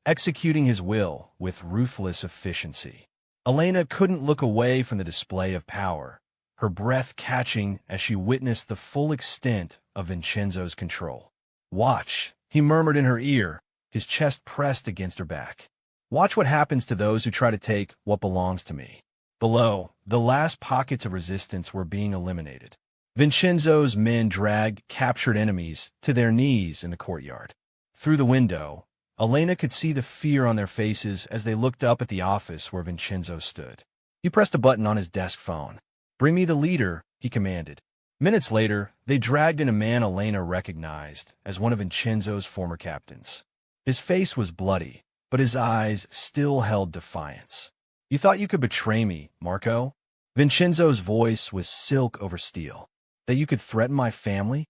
A: executing his will with ruthless efficiency. Elena couldn't look away from the display of power, her breath catching as she witnessed the full extent of Vincenzo's control. "Watch," he murmured in her ear, his chest pressed against her back. "Watch what happens to those who try to take what belongs to me." Below, the last pockets of resistance were being eliminated. Vincenzo's men dragged captured enemies to their knees in the courtyard. Through the window, Elena could see the fear on their faces as they looked up at the office where Vincenzo stood. He pressed a button on his desk phone. "Bring me the leader," he commanded. Minutes later, they dragged in a man Elena recognized as one of Vincenzo's former captains. His face was bloody, but his eyes still held defiance. "You thought you could betray me, Marco?" Vincenzo's voice was silk over steel. "That you could threaten my family?"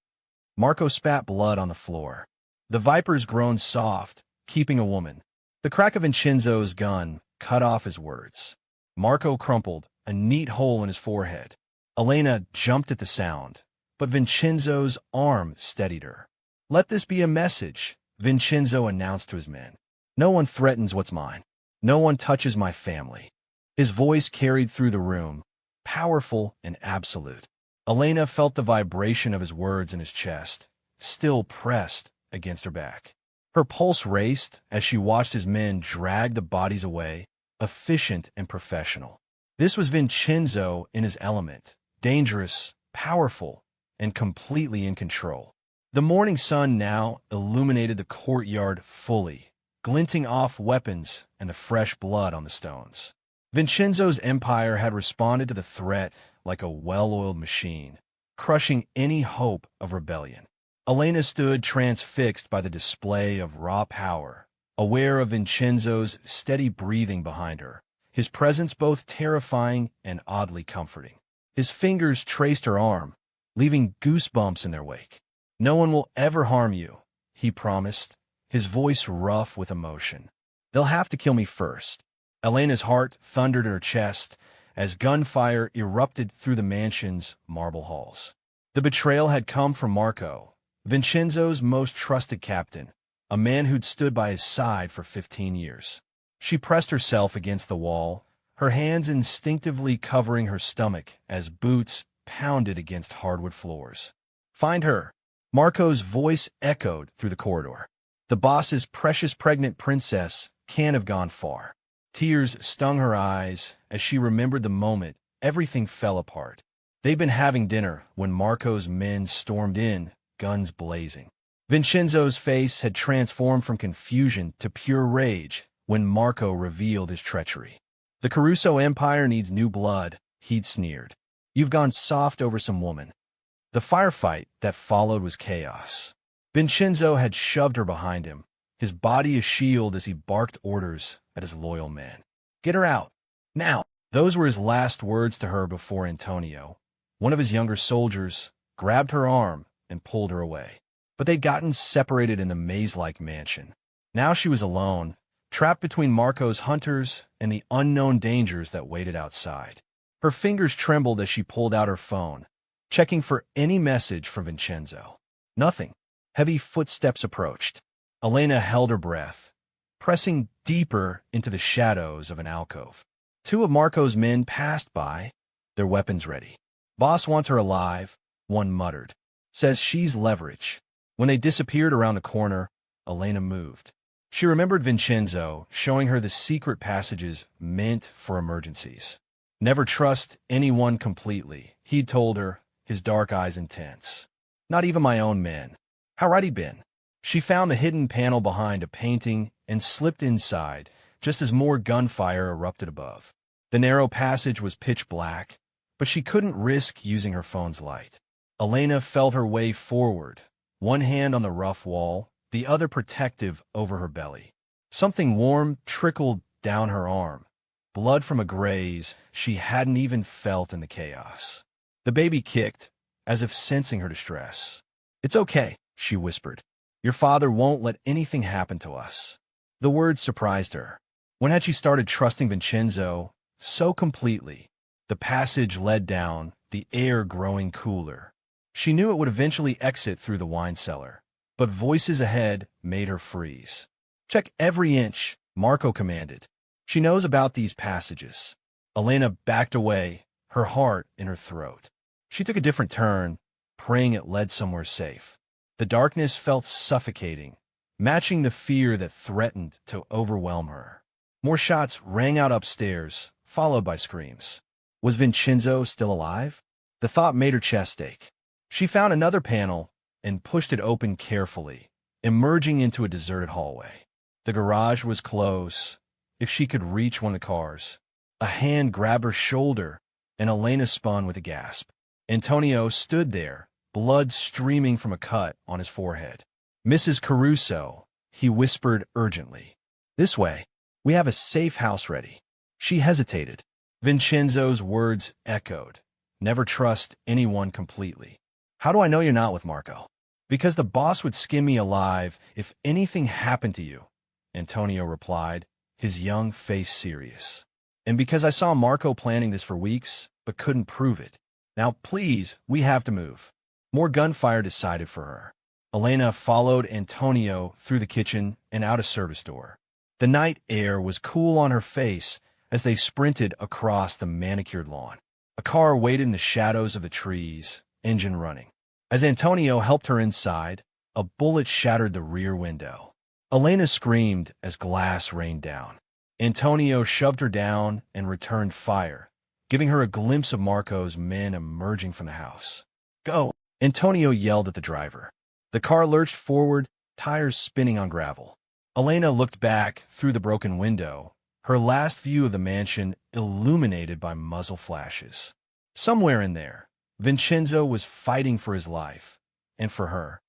A: Marco spat blood on the floor. The Viper's groaned soft, keeping a woman. The crack of Vincenzo's gun cut off his words. Marco crumpled, a neat hole in his forehead. Elena jumped at the sound, but Vincenzo's arm steadied her. "Let this be a message," Vincenzo announced to his men. "No one threatens what's mine. No one touches my family." His voice carried through the room, powerful and absolute. Elena felt the vibration of his words in his chest, still pressed against her back. Her pulse raced as she watched his men drag the bodies away, efficient and professional. This was Vincenzo in his element, dangerous, powerful, and completely in control. The morning sun now illuminated the courtyard fully, glinting off weapons and the fresh blood on the stones. Vincenzo's empire had responded to the threat like a well-oiled machine, crushing any hope of rebellion. Elena stood transfixed by the display of raw power, aware of Vincenzo's steady breathing behind her, his presence both terrifying and oddly comforting. His fingers traced her arm, leaving goosebumps in their wake. "No one will ever harm you," he promised, his voice rough with emotion. "They'll have to kill me first." Elena's heart thundered in her chest as gunfire erupted through the mansion's marble halls. The betrayal had come from Marco, Vincenzo's most trusted captain, a man who'd stood by his side for 15 years. She pressed herself against the wall, her hands instinctively covering her stomach as boots pounded against hardwood floors. "Find her!" Marco's voice echoed through the corridor. "The boss's precious pregnant princess can't have gone far." Tears stung her eyes as she remembered the moment everything fell apart. They'd been having dinner when Marco's men stormed in, guns blazing. Vincenzo's face had transformed from confusion to pure rage when Marco revealed his treachery. "The Caruso Empire needs new blood," he'd sneered. "You've gone soft over some woman." The firefight that followed was chaos. Vincenzo had shoved her behind him, his body a shield as he barked orders at his loyal men. "Get her out, now!" Those were his last words to her before Antonio, one of his younger soldiers, grabbed her arm and pulled her away. But they'd gotten separated in the maze-like mansion. Now she was alone, trapped between Marco's hunters and the unknown dangers that waited outside. Her fingers trembled as she pulled out her phone, checking for any message from Vincenzo. Nothing. Heavy footsteps approached. Elena held her breath, pressing deeper into the shadows of an alcove. Two of Marco's men passed by, their weapons ready. "Boss wants her alive," one muttered. "Says she's leverage." When they disappeared around the corner, Elena moved. She remembered Vincenzo showing her the secret passages meant for emergencies. "Never trust anyone completely," he'd told her, his dark eyes intense. "Not even my own men." How right he'd been. She found the hidden panel behind a painting and slipped inside, just as more gunfire erupted above. The narrow passage was pitch black, but she couldn't risk using her phone's light. Elena felt her way forward, one hand on the rough wall, the other protective over her belly. Something warm trickled down her arm, blood from a graze she hadn't even felt in the chaos. The baby kicked, as if sensing her distress. "It's okay," she whispered. "Your father won't let anything happen to us." The words surprised her. When had she started trusting Vincenzo so completely? The passage led down, the air growing cooler. She knew it would eventually exit through the wine cellar, but voices ahead made her freeze. Check every inch, Marco commanded. She knows about these passages. Elena backed away, her heart in her throat. She took a different turn, praying it led somewhere safe. The darkness felt suffocating, matching the fear that threatened to overwhelm her. More shots rang out upstairs, followed by screams. Was Vincenzo still alive? The thought made her chest ache. She found another panel and pushed it open carefully, emerging into a deserted hallway. The garage was close, if she could reach one of the cars. A hand grabbed her shoulder, and Elena spun with a gasp. Antonio stood there, blood streaming from a cut on his forehead. "Mrs. Caruso," he whispered urgently. "This way. We have a safe house ready." She hesitated. Vincenzo's words echoed. "Never trust anyone completely." "How do I know you're not with Marco?" "Because the boss would skin me alive if anything happened to you," Antonio replied, his young face serious. "And because I saw Marco planning this for weeks, but couldn't prove it. Now, please, we have to move." More gunfire decided for her. Elena followed Antonio through the kitchen and out a service door. The night air was cool on her face as they sprinted across the manicured lawn. A car waited in the shadows of the trees, engine running. As Antonio helped her inside, a bullet shattered the rear window. Elena screamed as glass rained down. Antonio shoved her down and returned fire, giving her a glimpse of Marco's men emerging from the house. "Go!" Antonio yelled at the driver. The car lurched forward, tires spinning on gravel. Elena looked back through the broken window, her last view of the mansion illuminated by muzzle flashes. Somewhere in there, Vincenzo was fighting for his life, and for her.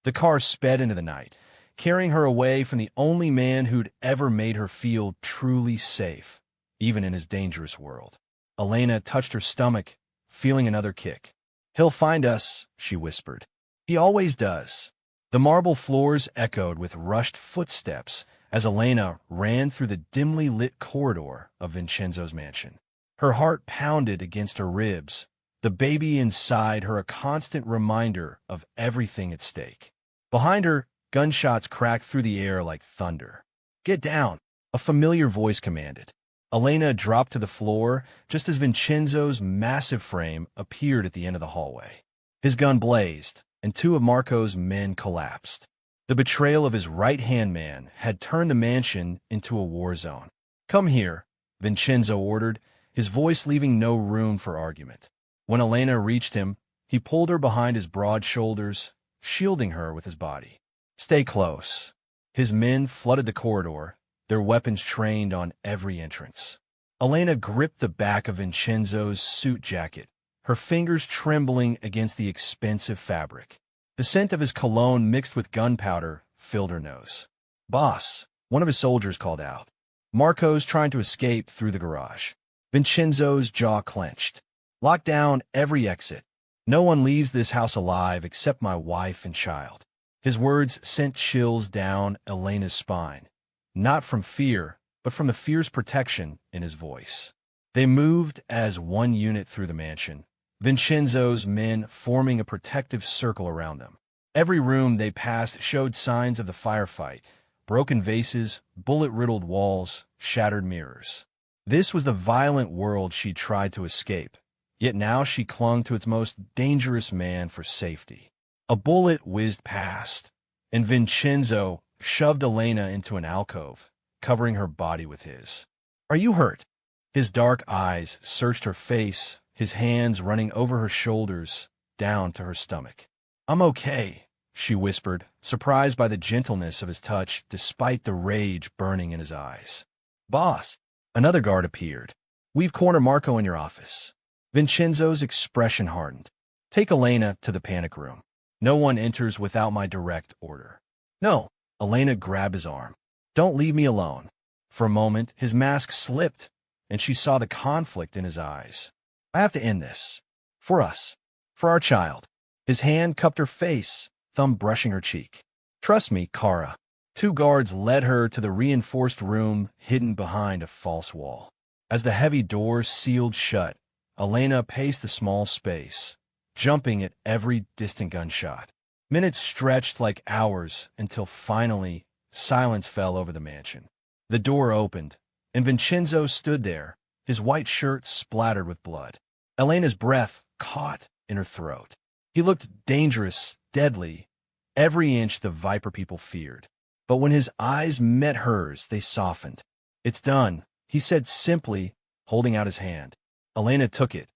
A: The car sped into the night, carrying her away from the only man who'd ever made her feel truly safe, even in his dangerous world. Elena touched her stomach, feeling another kick. "He'll find us," she whispered. "He always does." The marble floors echoed with rushed footsteps as Elena ran through the dimly lit corridor of Vincenzo's mansion. Her heart pounded against her ribs, the baby inside her a constant reminder of everything at stake. Behind her, gunshots cracked through the air like thunder. "Get down," a familiar voice commanded. Elena dropped to the floor just as Vincenzo's massive frame appeared at the end of the hallway. His gun blazed, and two of Marco's men collapsed. The betrayal of his right-hand man had turned the mansion into a war zone. "Come here," Vincenzo ordered, his voice leaving no room for argument. When Elena reached him, he pulled her behind his broad shoulders, shielding her with his body. "Stay close." His men flooded the corridor, their weapons trained on every entrance. Elena gripped the back of Vincenzo's suit jacket, her fingers trembling against the expensive fabric. The scent of his cologne mixed with gunpowder filled her nose. "Boss," one of his soldiers called out. "Marco's trying to escape through the garage." Vincenzo's jaw clenched. "Lock down every exit. No one leaves this house alive except my wife and child." His words sent chills down Elena's spine, not from fear, but from the fierce protection in his voice. They moved as one unit through the mansion, Vincenzo's men forming a protective circle around them. Every room they passed showed signs of the firefight: broken vases, bullet-riddled walls, shattered mirrors. This was the violent world she tried to escape, yet now she clung to its most dangerous man for safety. A bullet whizzed past, and Vincenzo shoved Elena into an alcove, covering her body with his. "Are you hurt?" His dark eyes searched her face, his hands running over her shoulders, down to her stomach. "I'm okay," she whispered, surprised by the gentleness of his touch despite the rage burning in his eyes. "Boss," another guard appeared. "We've cornered Marco in your office." Vincenzo's expression hardened. "Take Elena to the panic room. No one enters without my direct order." "No." Elena grabbed his arm. "Don't leave me alone." For a moment, his mask slipped, and she saw the conflict in his eyes. "I have to end this. For us. For our child." His hand cupped her face, thumb brushing her cheek. "Trust me, Kara." Two guards led her to the reinforced room hidden behind a false wall. As the heavy door sealed shut, Elena paced the small space, jumping at every distant gunshot. Minutes stretched like hours until finally silence fell over the mansion. The door opened, and Vincenzo stood there, his white shirt splattered with blood. Elena's breath caught in her throat. He looked dangerous, deadly, every inch the Viper people feared. But when his eyes met hers, they softened. "It's done," he said simply, holding out his hand. Elena took it,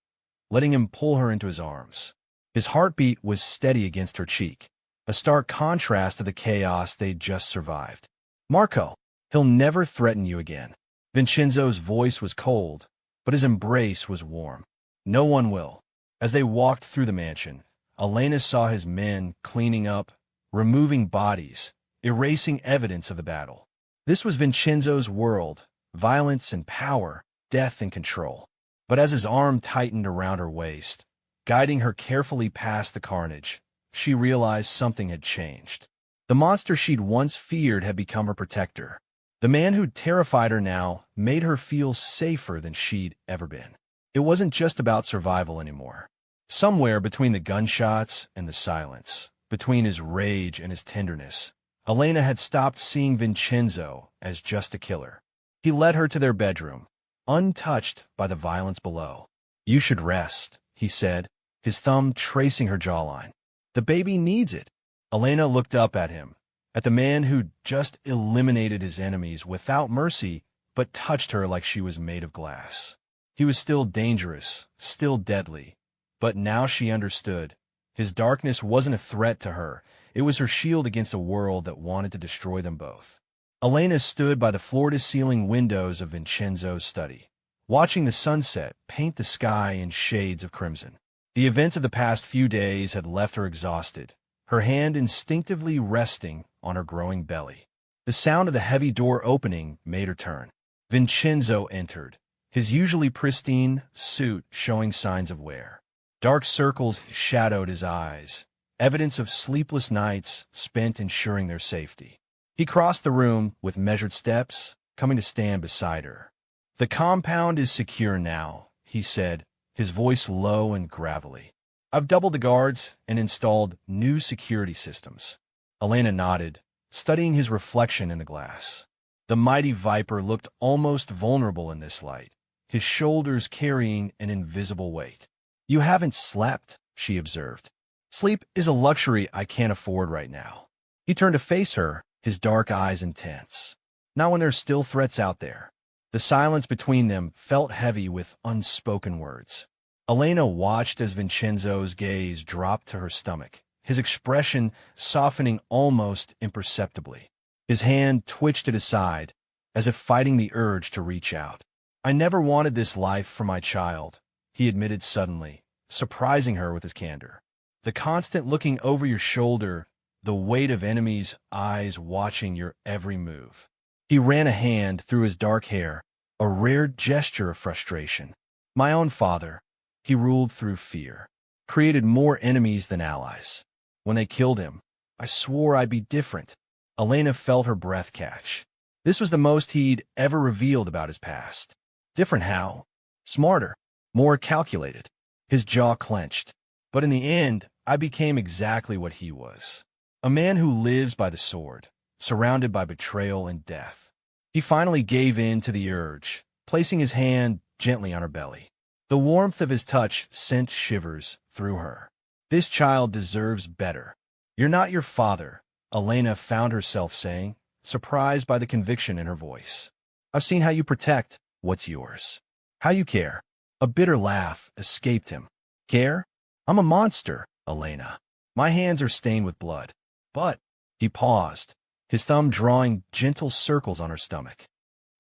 A: letting him pull her into his arms. His heartbeat was steady against her cheek, a stark contrast to the chaos they'd just survived. "Marco, he'll never threaten you again." Vincenzo's voice was cold, but his embrace was warm. "No one will." As they walked through the mansion, Elena saw his men cleaning up, removing bodies, erasing evidence of the battle. This was Vincenzo's world, violence and power, death and control. But as his arm tightened around her waist, guiding her carefully past the carnage, she realized something had changed. The monster she'd once feared had become her protector. The man who'd terrified her now made her feel safer than she'd ever been. It wasn't just about survival anymore. Somewhere between the gunshots and the silence, between his rage and his tenderness, Elena had stopped seeing Vincenzo as just a killer. He led her to their bedroom, untouched by the violence below. "You should rest," he said, his thumb tracing her jawline. "The baby needs it." Elena looked up at him, at the man who'd just eliminated his enemies without mercy, but touched her like she was made of glass. He was still dangerous, still deadly, but now she understood. His darkness wasn't a threat to her. It was her shield against a world that wanted to destroy them both. Elena stood by the floor-to-ceiling windows of Vincenzo's study, watching the sunset paint the sky in shades of crimson. The events of the past few days had left her exhausted, her hand instinctively resting on her growing belly. The sound of the heavy door opening made her turn. Vincenzo entered, his usually pristine suit showing signs of wear. Dark circles shadowed his eyes, evidence of sleepless nights spent ensuring their safety. He crossed the room with measured steps, coming to stand beside her. "The compound is secure now," he said, his voice low and gravelly. "I've doubled the guards and installed new security systems." Elena nodded, studying his reflection in the glass. The mighty Viper looked almost vulnerable in this light, his shoulders carrying an invisible weight. "You haven't slept," she observed. "Sleep is a luxury I can't afford right now." He turned to face her, his dark eyes intense. "Not when there's still threats out there." The silence between them felt heavy with unspoken words. Elena watched as Vincenzo's gaze dropped to her stomach, his expression softening almost imperceptibly. His hand twitched at his side, as if fighting the urge to reach out. "I never wanted this life for my child," he admitted suddenly, surprising her with his candor. "The constant looking over your shoulder, the weight of enemies' eyes watching your every move." He ran a hand through his dark hair, a rare gesture of frustration. "My own father," he ruled through fear, "created more enemies than allies. When they killed him, I swore I'd be different." Elena felt her breath catch. This was the most he'd ever revealed about his past. Different how? Smarter, more calculated. His jaw clenched. "But in the end, I became exactly what he was. A man who lives by the sword, surrounded by betrayal and death." He finally gave in to the urge, placing his hand gently on her belly. The warmth of his touch sent shivers through her. "This child deserves better." "You're not your father," Elena found herself saying, surprised by the conviction in her voice. "I've seen how you protect what's yours. How you care." A bitter laugh escaped him. "Care? I'm a monster, Elena. My hands are stained with blood." "But—" He paused, his thumb drawing gentle circles on her stomach.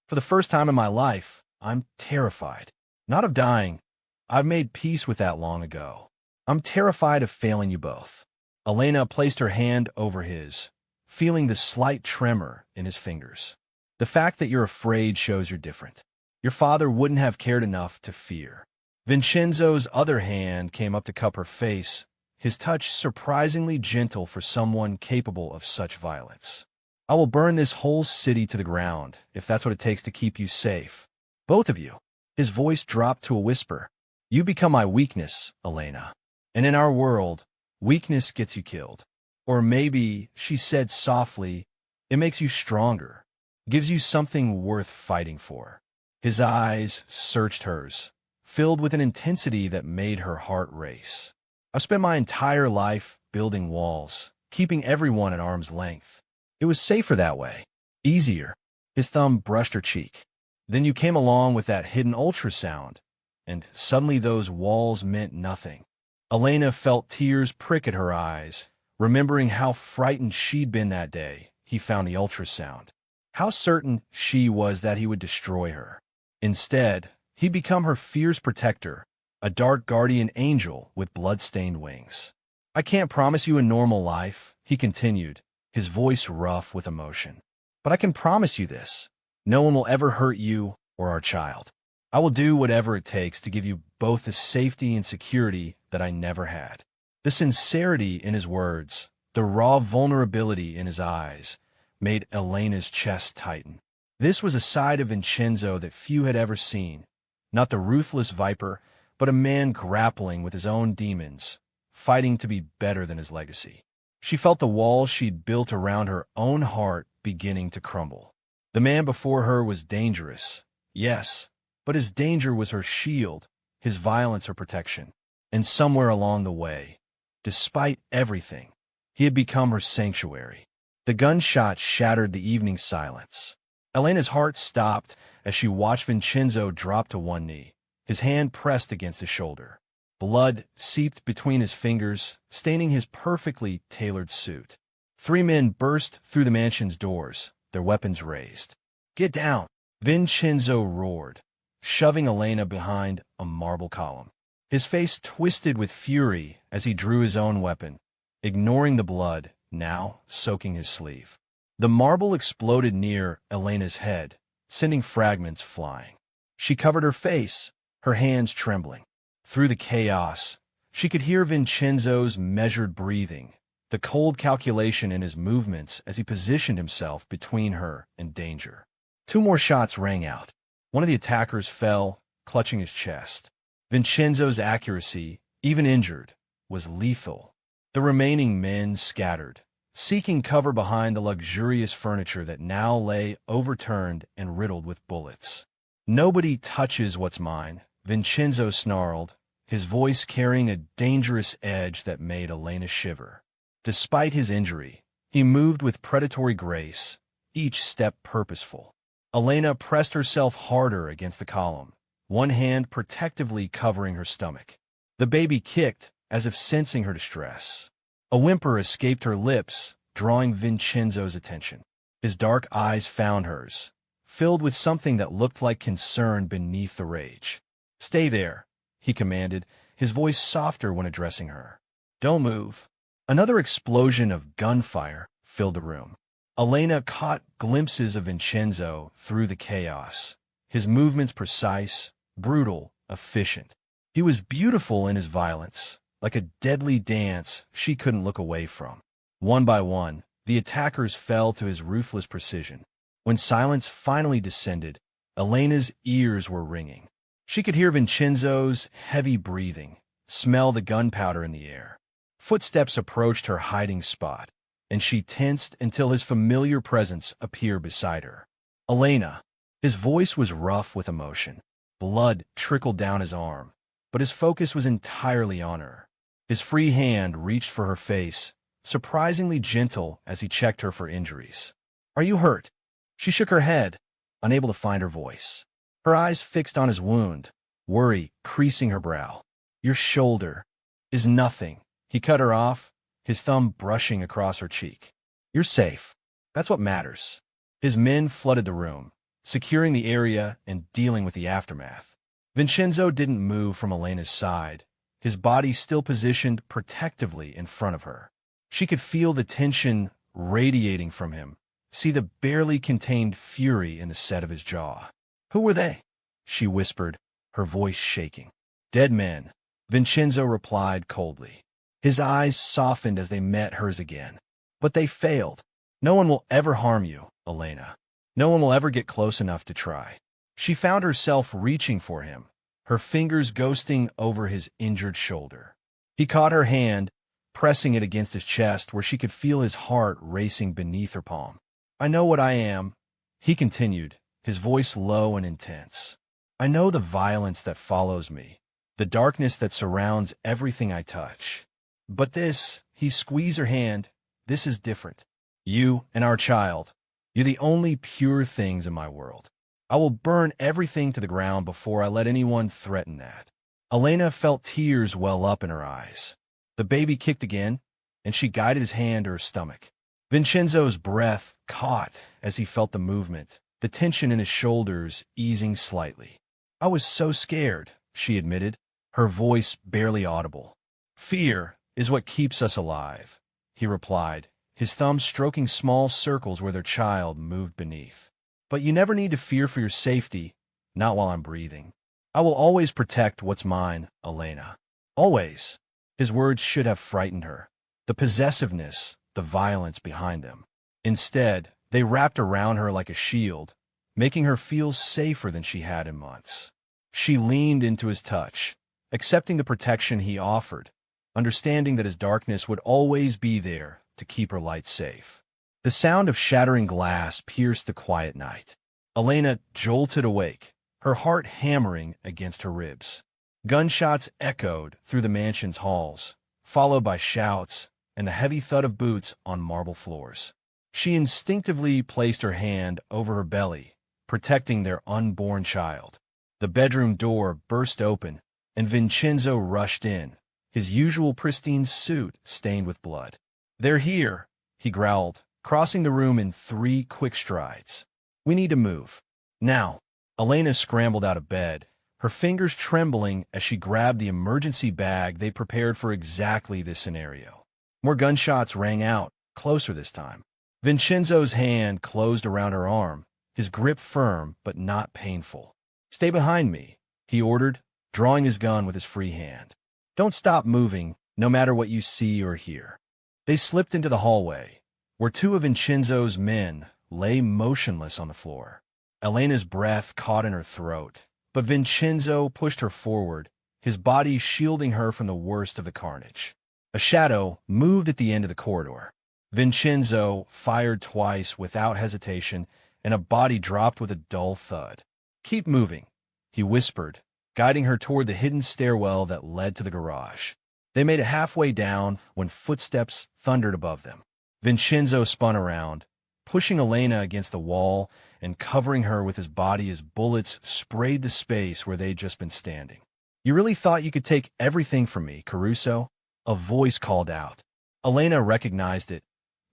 A: "For the first time in my life, I'm terrified. Not of dying. I've made peace with that long ago. I'm terrified of failing you both." Elena placed her hand over his, feeling the slight tremor in his fingers. "The fact that you're afraid shows you're different. Your father wouldn't have cared enough to fear." Vincenzo's other hand came up to cup her face, his touch surprisingly gentle for someone capable of such violence. I will burn this whole city to the ground, if that's what it takes to keep you safe. Both of you. His voice dropped to a whisper. You become my weakness, Elena. And in our world, weakness gets you killed. Or maybe, she said softly, it makes you stronger, gives you something worth fighting for. His eyes searched hers, filled with an intensity that made her heart race. I've spent my entire life building walls, keeping everyone at arm's length. It was safer that way. Easier. His thumb brushed her cheek. Then you came along with that hidden ultrasound, and suddenly those walls meant nothing. Elena felt tears prick at her eyes, remembering how frightened she'd been that day he found the ultrasound. How certain she was that he would destroy her. Instead, he'd become her fierce protector, a dark guardian angel with blood-stained wings. I can't promise you a normal life, he continued, his voice rough with emotion. But I can promise you this. No one will ever hurt you or our child. I will do whatever it takes to give you both the safety and security that I never had. The sincerity in his words, the raw vulnerability in his eyes, made Elena's chest tighten. This was a side of Vincenzo that few had ever seen. Not the ruthless viper, but a man grappling with his own demons, fighting to be better than his legacy. She felt the walls she'd built around her own heart beginning to crumble. The man before her was dangerous, yes, but his danger was her shield, his violence her protection. And somewhere along the way, despite everything, he had become her sanctuary. The gunshot shattered the evening silence. Elena's heart stopped as she watched Vincenzo drop to one knee, his hand pressed against his shoulder. Blood seeped between his fingers, staining his perfectly tailored suit. 3 men burst through the mansion's doors, their weapons raised. Get down! Vincenzo roared, shoving Elena behind a marble column. His face twisted with fury as he drew his own weapon, ignoring the blood, now soaking his sleeve. The marble exploded near Elena's head, sending fragments flying. She covered her face, her hands trembling. Through the chaos, she could hear Vincenzo's measured breathing, the cold calculation in his movements as he positioned himself between her and danger. 2 more shots rang out. One of the attackers fell, clutching his chest. Vincenzo's accuracy, even injured, was lethal. The remaining men scattered, seeking cover behind the luxurious furniture that now lay overturned and riddled with bullets. Nobody touches what's mine, Vincenzo snarled, his voice carrying a dangerous edge that made Elena shiver. Despite his injury, he moved with predatory grace, each step purposeful. Elena pressed herself harder against the column, one hand protectively covering her stomach. The baby kicked, as if sensing her distress. A whimper escaped her lips, drawing Vincenzo's attention. His dark eyes found hers, filled with something that looked like concern beneath the rage. Stay there, he commanded, his voice softer when addressing her. Don't move. Another explosion of gunfire filled the room. Elena caught glimpses of Vincenzo through the chaos, his movements precise, brutal, efficient. He was beautiful in his violence, like a deadly dance she couldn't look away from. One by one, the attackers fell to his ruthless precision. When silence finally descended, Elena's ears were ringing. She could hear Vincenzo's heavy breathing, smell the gunpowder in the air. Footsteps approached her hiding spot, and she tensed until his familiar presence appeared beside her. Elena. His voice was rough with emotion. Blood trickled down his arm, but his focus was entirely on her. His free hand reached for her face, surprisingly gentle as he checked her for injuries. Are you hurt? She shook her head, unable to find her voice. Her eyes fixed on his wound, worry creasing her brow. Your shoulder is nothing. He cut her off, his thumb brushing across her cheek. You're safe. That's what matters. His men flooded the room, securing the area and dealing with the aftermath. Vincenzo didn't move from Elena's side, his body still positioned protectively in front of her. She could feel the tension radiating from him, see the barely contained fury in the set of his jaw. Who were they? She whispered, her voice shaking. Dead men, Vincenzo replied coldly. His eyes softened as they met hers again. But they failed. No one will ever harm you, Elena. No one will ever get close enough to try. She found herself reaching for him, her fingers ghosting over his injured shoulder. He caught her hand, pressing it against his chest where she could feel his heart racing beneath her palm. I know what I am, he continued, his voice low and intense. I know the violence that follows me, the darkness that surrounds everything I touch. But this, he squeezed her hand, this is different. You and our child, you're the only pure things in my world. I will burn everything to the ground before I let anyone threaten that. Elena felt tears well up in her eyes. The baby kicked again, and she guided his hand to her stomach. Vincenzo's breath caught as he felt the movement, the tension in his shoulders easing slightly. I was so scared, she admitted, her voice barely audible. Fear is what keeps us alive, he replied, his thumb stroking small circles where their child moved beneath. But you never need to fear for your safety, not while I'm breathing. I will always protect what's mine, Elena. Always. His words should have frightened her. The possessiveness, the violence behind them. Instead, they wrapped around her like a shield, making her feel safer than she had in months. She leaned into his touch, accepting the protection he offered, understanding that his darkness would always be there to keep her light safe. The sound of shattering glass pierced the quiet night. Elena jolted awake, her heart hammering against her ribs. Gunshots echoed through the mansion's halls, followed by shouts and the heavy thud of boots on marble floors. She instinctively placed her hand over her belly, protecting their unborn child. The bedroom door burst open, and Vincenzo rushed in, his usual pristine suit stained with blood. They're here, he growled, crossing the room in 3 quick strides. We need to move. Now. Elena scrambled out of bed, her fingers trembling as she grabbed the emergency bag they prepared for exactly this scenario. More gunshots rang out, closer this time. Vincenzo's hand closed around her arm, his grip firm but not painful. Stay behind me, he ordered, drawing his gun with his free hand. Don't stop moving, no matter what you see or hear. They slipped into the hallway, where 2 of Vincenzo's men lay motionless on the floor. Elena's breath caught in her throat, but Vincenzo pushed her forward, his body shielding her from the worst of the carnage. A shadow moved at the end of the corridor. Vincenzo fired twice without hesitation, and a body dropped with a dull thud. Keep moving, he whispered, guiding her toward the hidden stairwell that led to the garage. They made it halfway down when footsteps thundered above them. Vincenzo spun around, pushing Elena against the wall and covering her with his body as bullets sprayed the space where they'd just been standing. You really thought you could take everything from me, Caruso? A voice called out. Elena recognized it.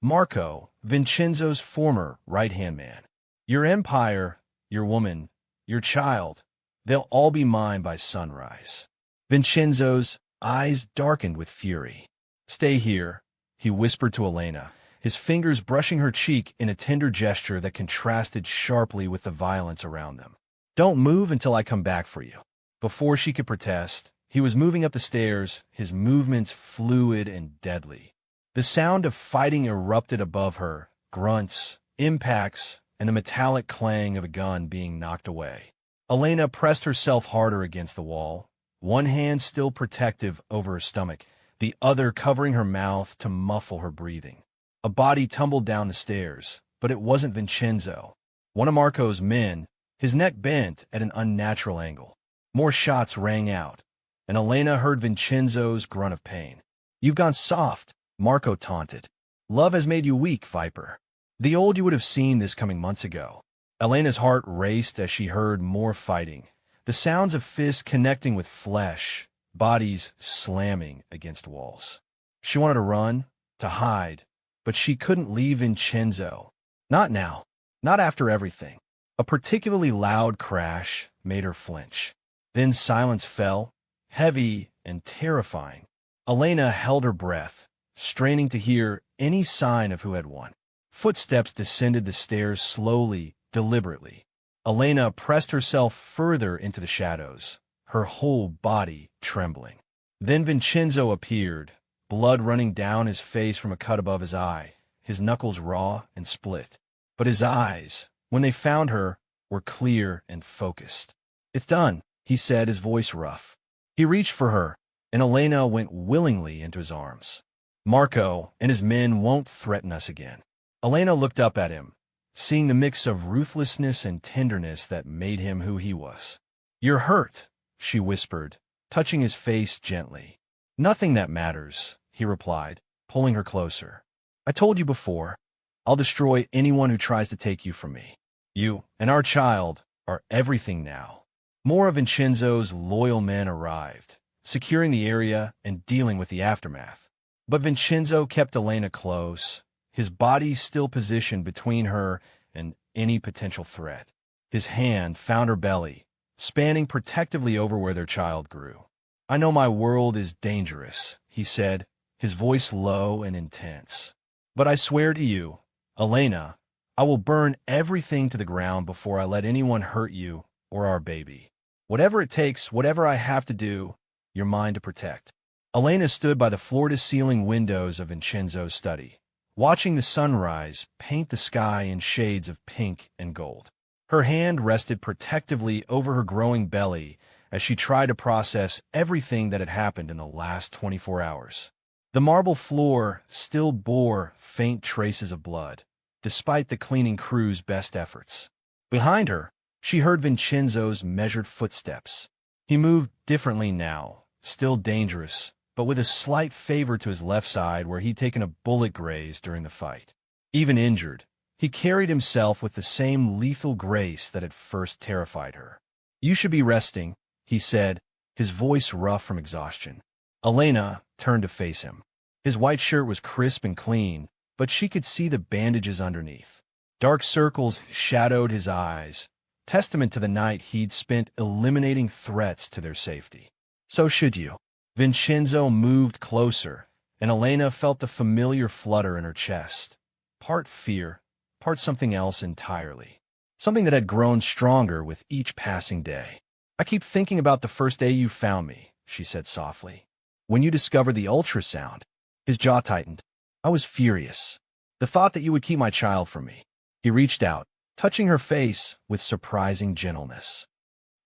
A: Marco, Vincenzo's former right-hand man. Your empire, your woman, your child, they'll all be mine by sunrise. Vincenzo's eyes darkened with fury. Stay here, he whispered to Elena, his fingers brushing her cheek in a tender gesture that contrasted sharply with the violence around them. Don't move until I come back for you. Before she could protest, he was moving up the stairs, his movements fluid and deadly. The sound of fighting erupted above her, grunts, impacts, and the metallic clang of a gun being knocked away. Elena pressed herself harder against the wall, one hand still protective over her stomach, the other covering her mouth to muffle her breathing. A body tumbled down the stairs, but it wasn't Vincenzo. One of Marco's men, his neck bent at an unnatural angle. More shots rang out, and Elena heard Vincenzo's grunt of pain. You've gone soft, Marco taunted. Love has made you weak, Viper. The old you would have seen this coming months ago. Elena's heart raced as she heard more fighting, the sounds of fists connecting with flesh, bodies slamming against walls. She wanted to run, to hide, but she couldn't leave Vincenzo. Not now. Not after everything. A particularly loud crash made her flinch. Then silence fell, heavy and terrifying. Elena held her breath, straining to hear any sign of who had won. Footsteps descended the stairs slowly, deliberately. Elena pressed herself further into the shadows, her whole body trembling. Then Vincenzo appeared, blood running down his face from a cut above his eye, his knuckles raw and split. But his eyes, when they found her, were clear and focused. "It's done," he said, his voice rough. He reached for her, and Elena went willingly into his arms. "Marco and his men won't threaten us again." Elena looked up at him, seeing the mix of ruthlessness and tenderness that made him who he was. "You're hurt," she whispered, touching his face gently. "Nothing that matters," he replied, pulling her closer. "I told you before, I'll destroy anyone who tries to take you from me. You and our child are everything now." More of Vincenzo's loyal men arrived, securing the area and dealing with the aftermath. But Vincenzo kept Elena close, his body still positioned between her and any potential threat. His hand found her belly, spanning protectively over where their child grew. "I know my world is dangerous," he said, his voice low and intense. "But I swear to you, Elena, I will burn everything to the ground before I let anyone hurt you or our baby. Whatever it takes, whatever I have to do, you're mine to protect." Elena stood by the floor-to-ceiling windows of Vincenzo's study, watching the sunrise paint the sky in shades of pink and gold. Her hand rested protectively over her growing belly as she tried to process everything that had happened in the last 24 hours. The marble floor still bore faint traces of blood, despite the cleaning crew's best efforts. Behind her, she heard Vincenzo's measured footsteps. He moved differently now, still dangerous, but with a slight favor to his left side where he'd taken a bullet graze during the fight. Even injured, he carried himself with the same lethal grace that had first terrified her. "You should be resting," he said, his voice rough from exhaustion. Elena turned to face him. His white shirt was crisp and clean, but she could see the bandages underneath. Dark circles shadowed his eyes, testament to the night he'd spent eliminating threats to their safety. "So should you." Vincenzo moved closer, and Elena felt the familiar flutter in her chest, part fear, part something else entirely, something that had grown stronger with each passing day. "I keep thinking about the first day you found me," she said softly. "When you discovered the ultrasound." His jaw tightened. "I was furious. The thought that you would keep my child from me." He reached out, touching her face with surprising gentleness.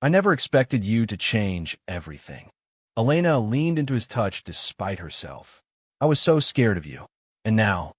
A: "I never expected you to change everything." Elena leaned into his touch despite herself. "I was so scared of you. And now—"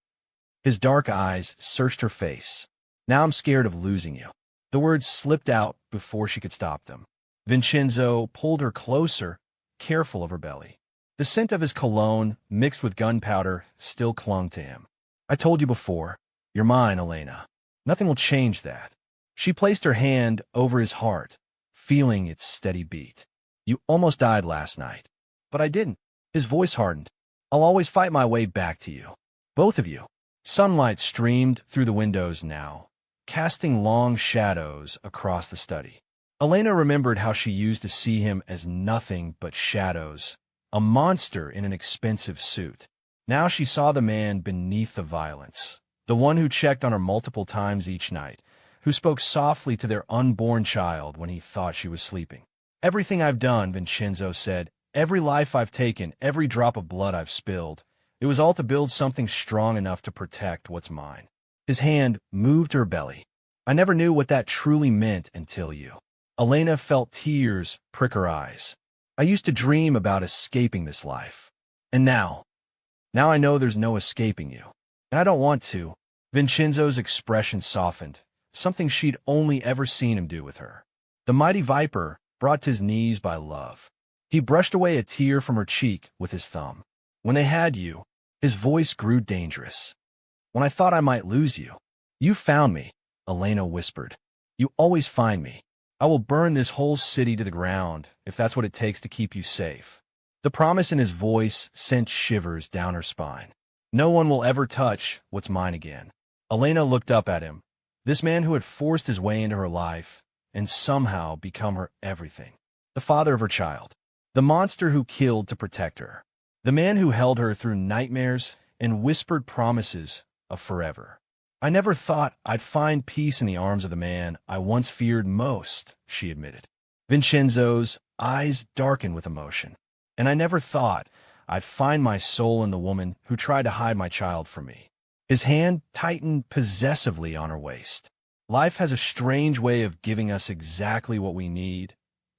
A: His dark eyes searched her face. "Now I'm scared of losing you." The words slipped out before she could stop them. Vincenzo pulled her closer, careful of her belly. The scent of his cologne, mixed with gunpowder, still clung to him. "I told you before, you're mine, Elena. Nothing will change that." She placed her hand over his heart, feeling its steady beat. "You almost died last night." "But I didn't." His voice hardened. "I'll always fight my way back to you. Both of you." Sunlight streamed through the windows now, casting long shadows across the study. Elena remembered how she used to see him as nothing but shadows, a monster in an expensive suit. Now she saw the man beneath the violence, the one who checked on her multiple times each night, who spoke softly to their unborn child when he thought she was sleeping. "Everything I've done," Vincenzo said, "every life I've taken, every drop of blood I've spilled, it was all to build something strong enough to protect what's mine." His hand moved to her belly. "I never knew what that truly meant until you." Elena felt tears prick her eyes. "I used to dream about escaping this life. And now I know there's no escaping you. And I don't want to." Vincenzo's expression softened, something she'd only ever seen him do with her. The mighty viper brought to his knees by love. He brushed away a tear from her cheek with his thumb. "When they had you," his voice grew dangerous. "When I thought I might lose you, you found me," Elena whispered. "You always find me. I will burn this whole city to the ground if that's what it takes to keep you safe." The promise in his voice sent shivers down her spine. "No one will ever touch what's mine again." Elena looked up at him, this man who had forced his way into her life and somehow become her everything. The father of her child. The monster who killed to protect her. The man who held her through nightmares and whispered promises of forever. "I never thought I'd find peace in the arms of the man I once feared most," she admitted. Vincenzo's eyes darkened with emotion. "And I never thought I'd find my soul in the woman who tried to hide my child from me." His hand tightened possessively on her waist. Life has a strange way of giving us exactly what we need,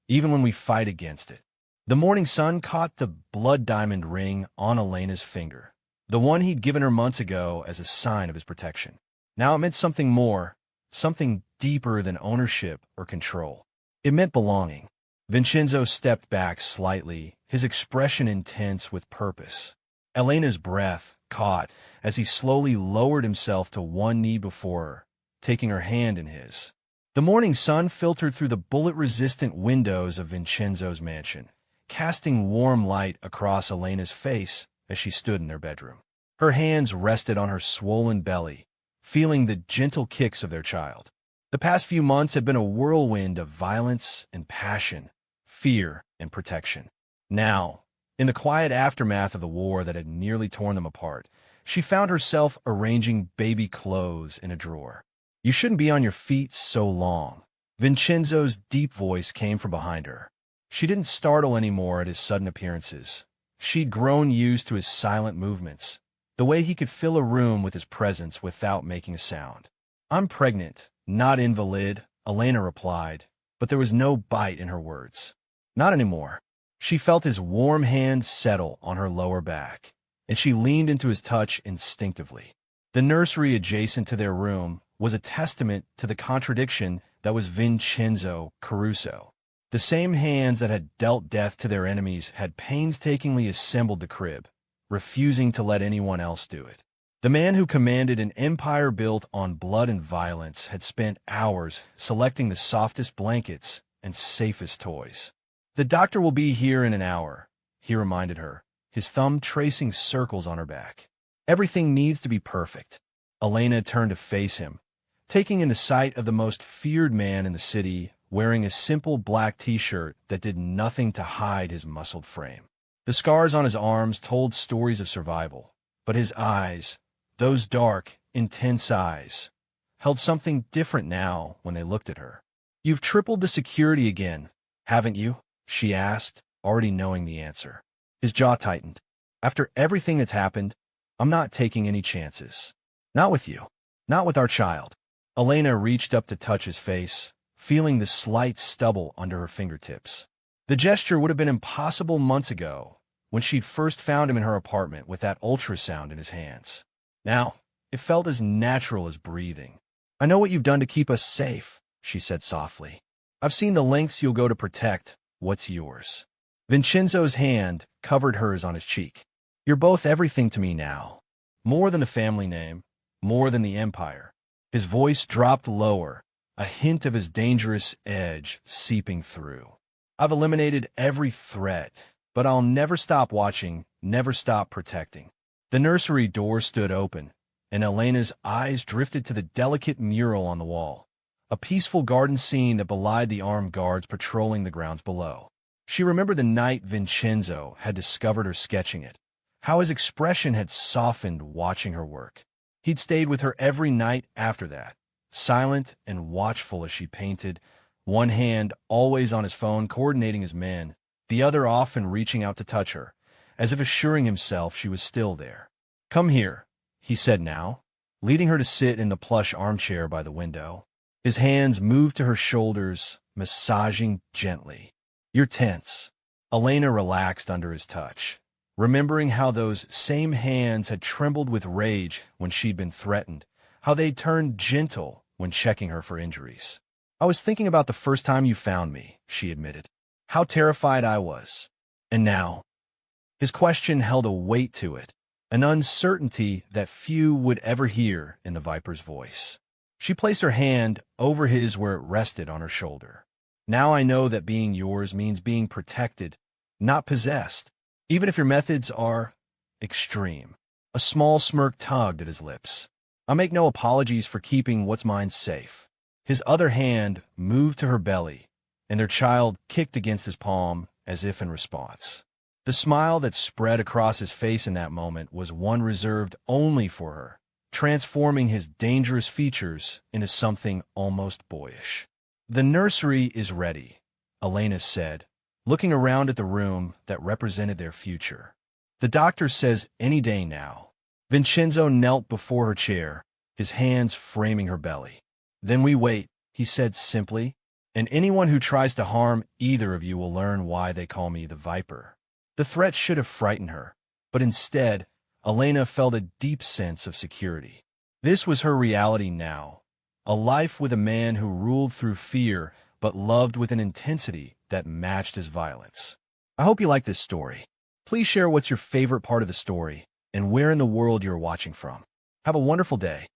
A: even when we fight against it. The morning sun caught the blood diamond ring on Elena's finger, the one he'd given her months ago as a sign of his protection. Now it meant something more, something deeper than ownership or control. It meant belonging. Vincenzo stepped back slightly, his expression intense with purpose. Elena's breath caught as he slowly lowered himself to one knee before her, taking her hand in his. The morning sun filtered through the bullet-resistant windows of Vincenzo's mansion, casting warm light across Elena's face as she stood in their bedroom. Her hands rested on her swollen belly, feeling the gentle kicks of their child. The past few months had been a whirlwind of violence and passion, fear and protection. Now, in the quiet aftermath of the war that had nearly torn them apart, she found herself arranging baby clothes in a drawer. "You shouldn't be on your feet so long." Vincenzo's deep voice came from behind her. She didn't startle anymore at his sudden appearances. She'd grown used to his silent movements, the way he could fill a room with his presence without making a sound. "I'm pregnant, not invalid," Elena replied, but there was no bite in her words. Not anymore. She felt his warm hand settle on her lower back, and she leaned into his touch instinctively. The nursery adjacent to their room was a testament to the contradiction that was Vincenzo Caruso. The same hands that had dealt death to their enemies had painstakingly assembled the crib, refusing to let anyone else do it. The man who commanded an empire built on blood and violence had spent hours selecting the softest blankets and safest toys. "The doctor will be here in an hour," he reminded her, his thumb tracing circles on her back. "Everything needs to be perfect." Elena turned to face him, taking in the sight of the most feared man in the city, wearing a simple black t-shirt that did nothing to hide his muscled frame. The scars on his arms told stories of survival, but his eyes, those dark, intense eyes, held something different now when they looked at her. "You've tripled the security again, haven't you?" she asked, already knowing the answer. His jaw tightened. "After everything that's happened, I'm not taking any chances. Not with you. Not with our child." Elena reached up to touch his face, feeling the slight stubble under her fingertips. The gesture would have been impossible months ago, when she'd first found him in her apartment with that ultrasound in his hands. Now, it felt as natural as breathing. "I know what you've done to keep us safe," she said softly. "I've seen the lengths you'll go to protect what's yours." Vincenzo's hand covered hers on his cheek. "You're both everything to me now. More than a family name, more than the empire." His voice dropped lower, a hint of his dangerous edge seeping through. "I've eliminated every threat, but I'll never stop watching, never stop protecting." The nursery door stood open, and Elena's eyes drifted to the delicate mural on the wall, a peaceful garden scene that belied the armed guards patrolling the grounds below. She remembered the night Vincenzo had discovered her sketching it, how his expression had softened watching her work. He'd stayed with her every night after that, silent and watchful as she painted, one hand always on his phone coordinating his men, the other often reaching out to touch her, as if assuring himself she was still there. "Come here," he said now, leading her to sit in the plush armchair by the window. His hands moved to her shoulders, massaging gently. "You're tense." Elena relaxed under his touch, remembering how those same hands had trembled with rage when she'd been threatened, how they'd turned gentle when checking her for injuries. "I was thinking about the first time you found me," she admitted. "How terrified I was. And now?" His question held a weight to it, an uncertainty that few would ever hear in the Viper's voice. She placed her hand over his where it rested on her shoulder. "Now I know that being yours means being protected, not possessed, even if your methods are extreme." A small smirk tugged at his lips. "I make no apologies for keeping what's mine safe." His other hand moved to her belly, and their child kicked against his palm as if in response. The smile that spread across his face in that moment was one reserved only for her, transforming his dangerous features into something almost boyish. "The nursery is ready," Elena said, looking around at the room that represented their future. "The doctor says any day now." Vincenzo knelt before her chair, his hands framing her belly. "Then we wait," he said simply, "and anyone who tries to harm either of you will learn why they call me the Viper." The threat should have frightened her, but instead, Elena felt a deep sense of security. This was her reality now, a life with a man who ruled through fear but loved with an intensity that matched his violence. I hope you like this story. Please share what's your favorite part of the story and where in the world you're watching from. Have a wonderful day.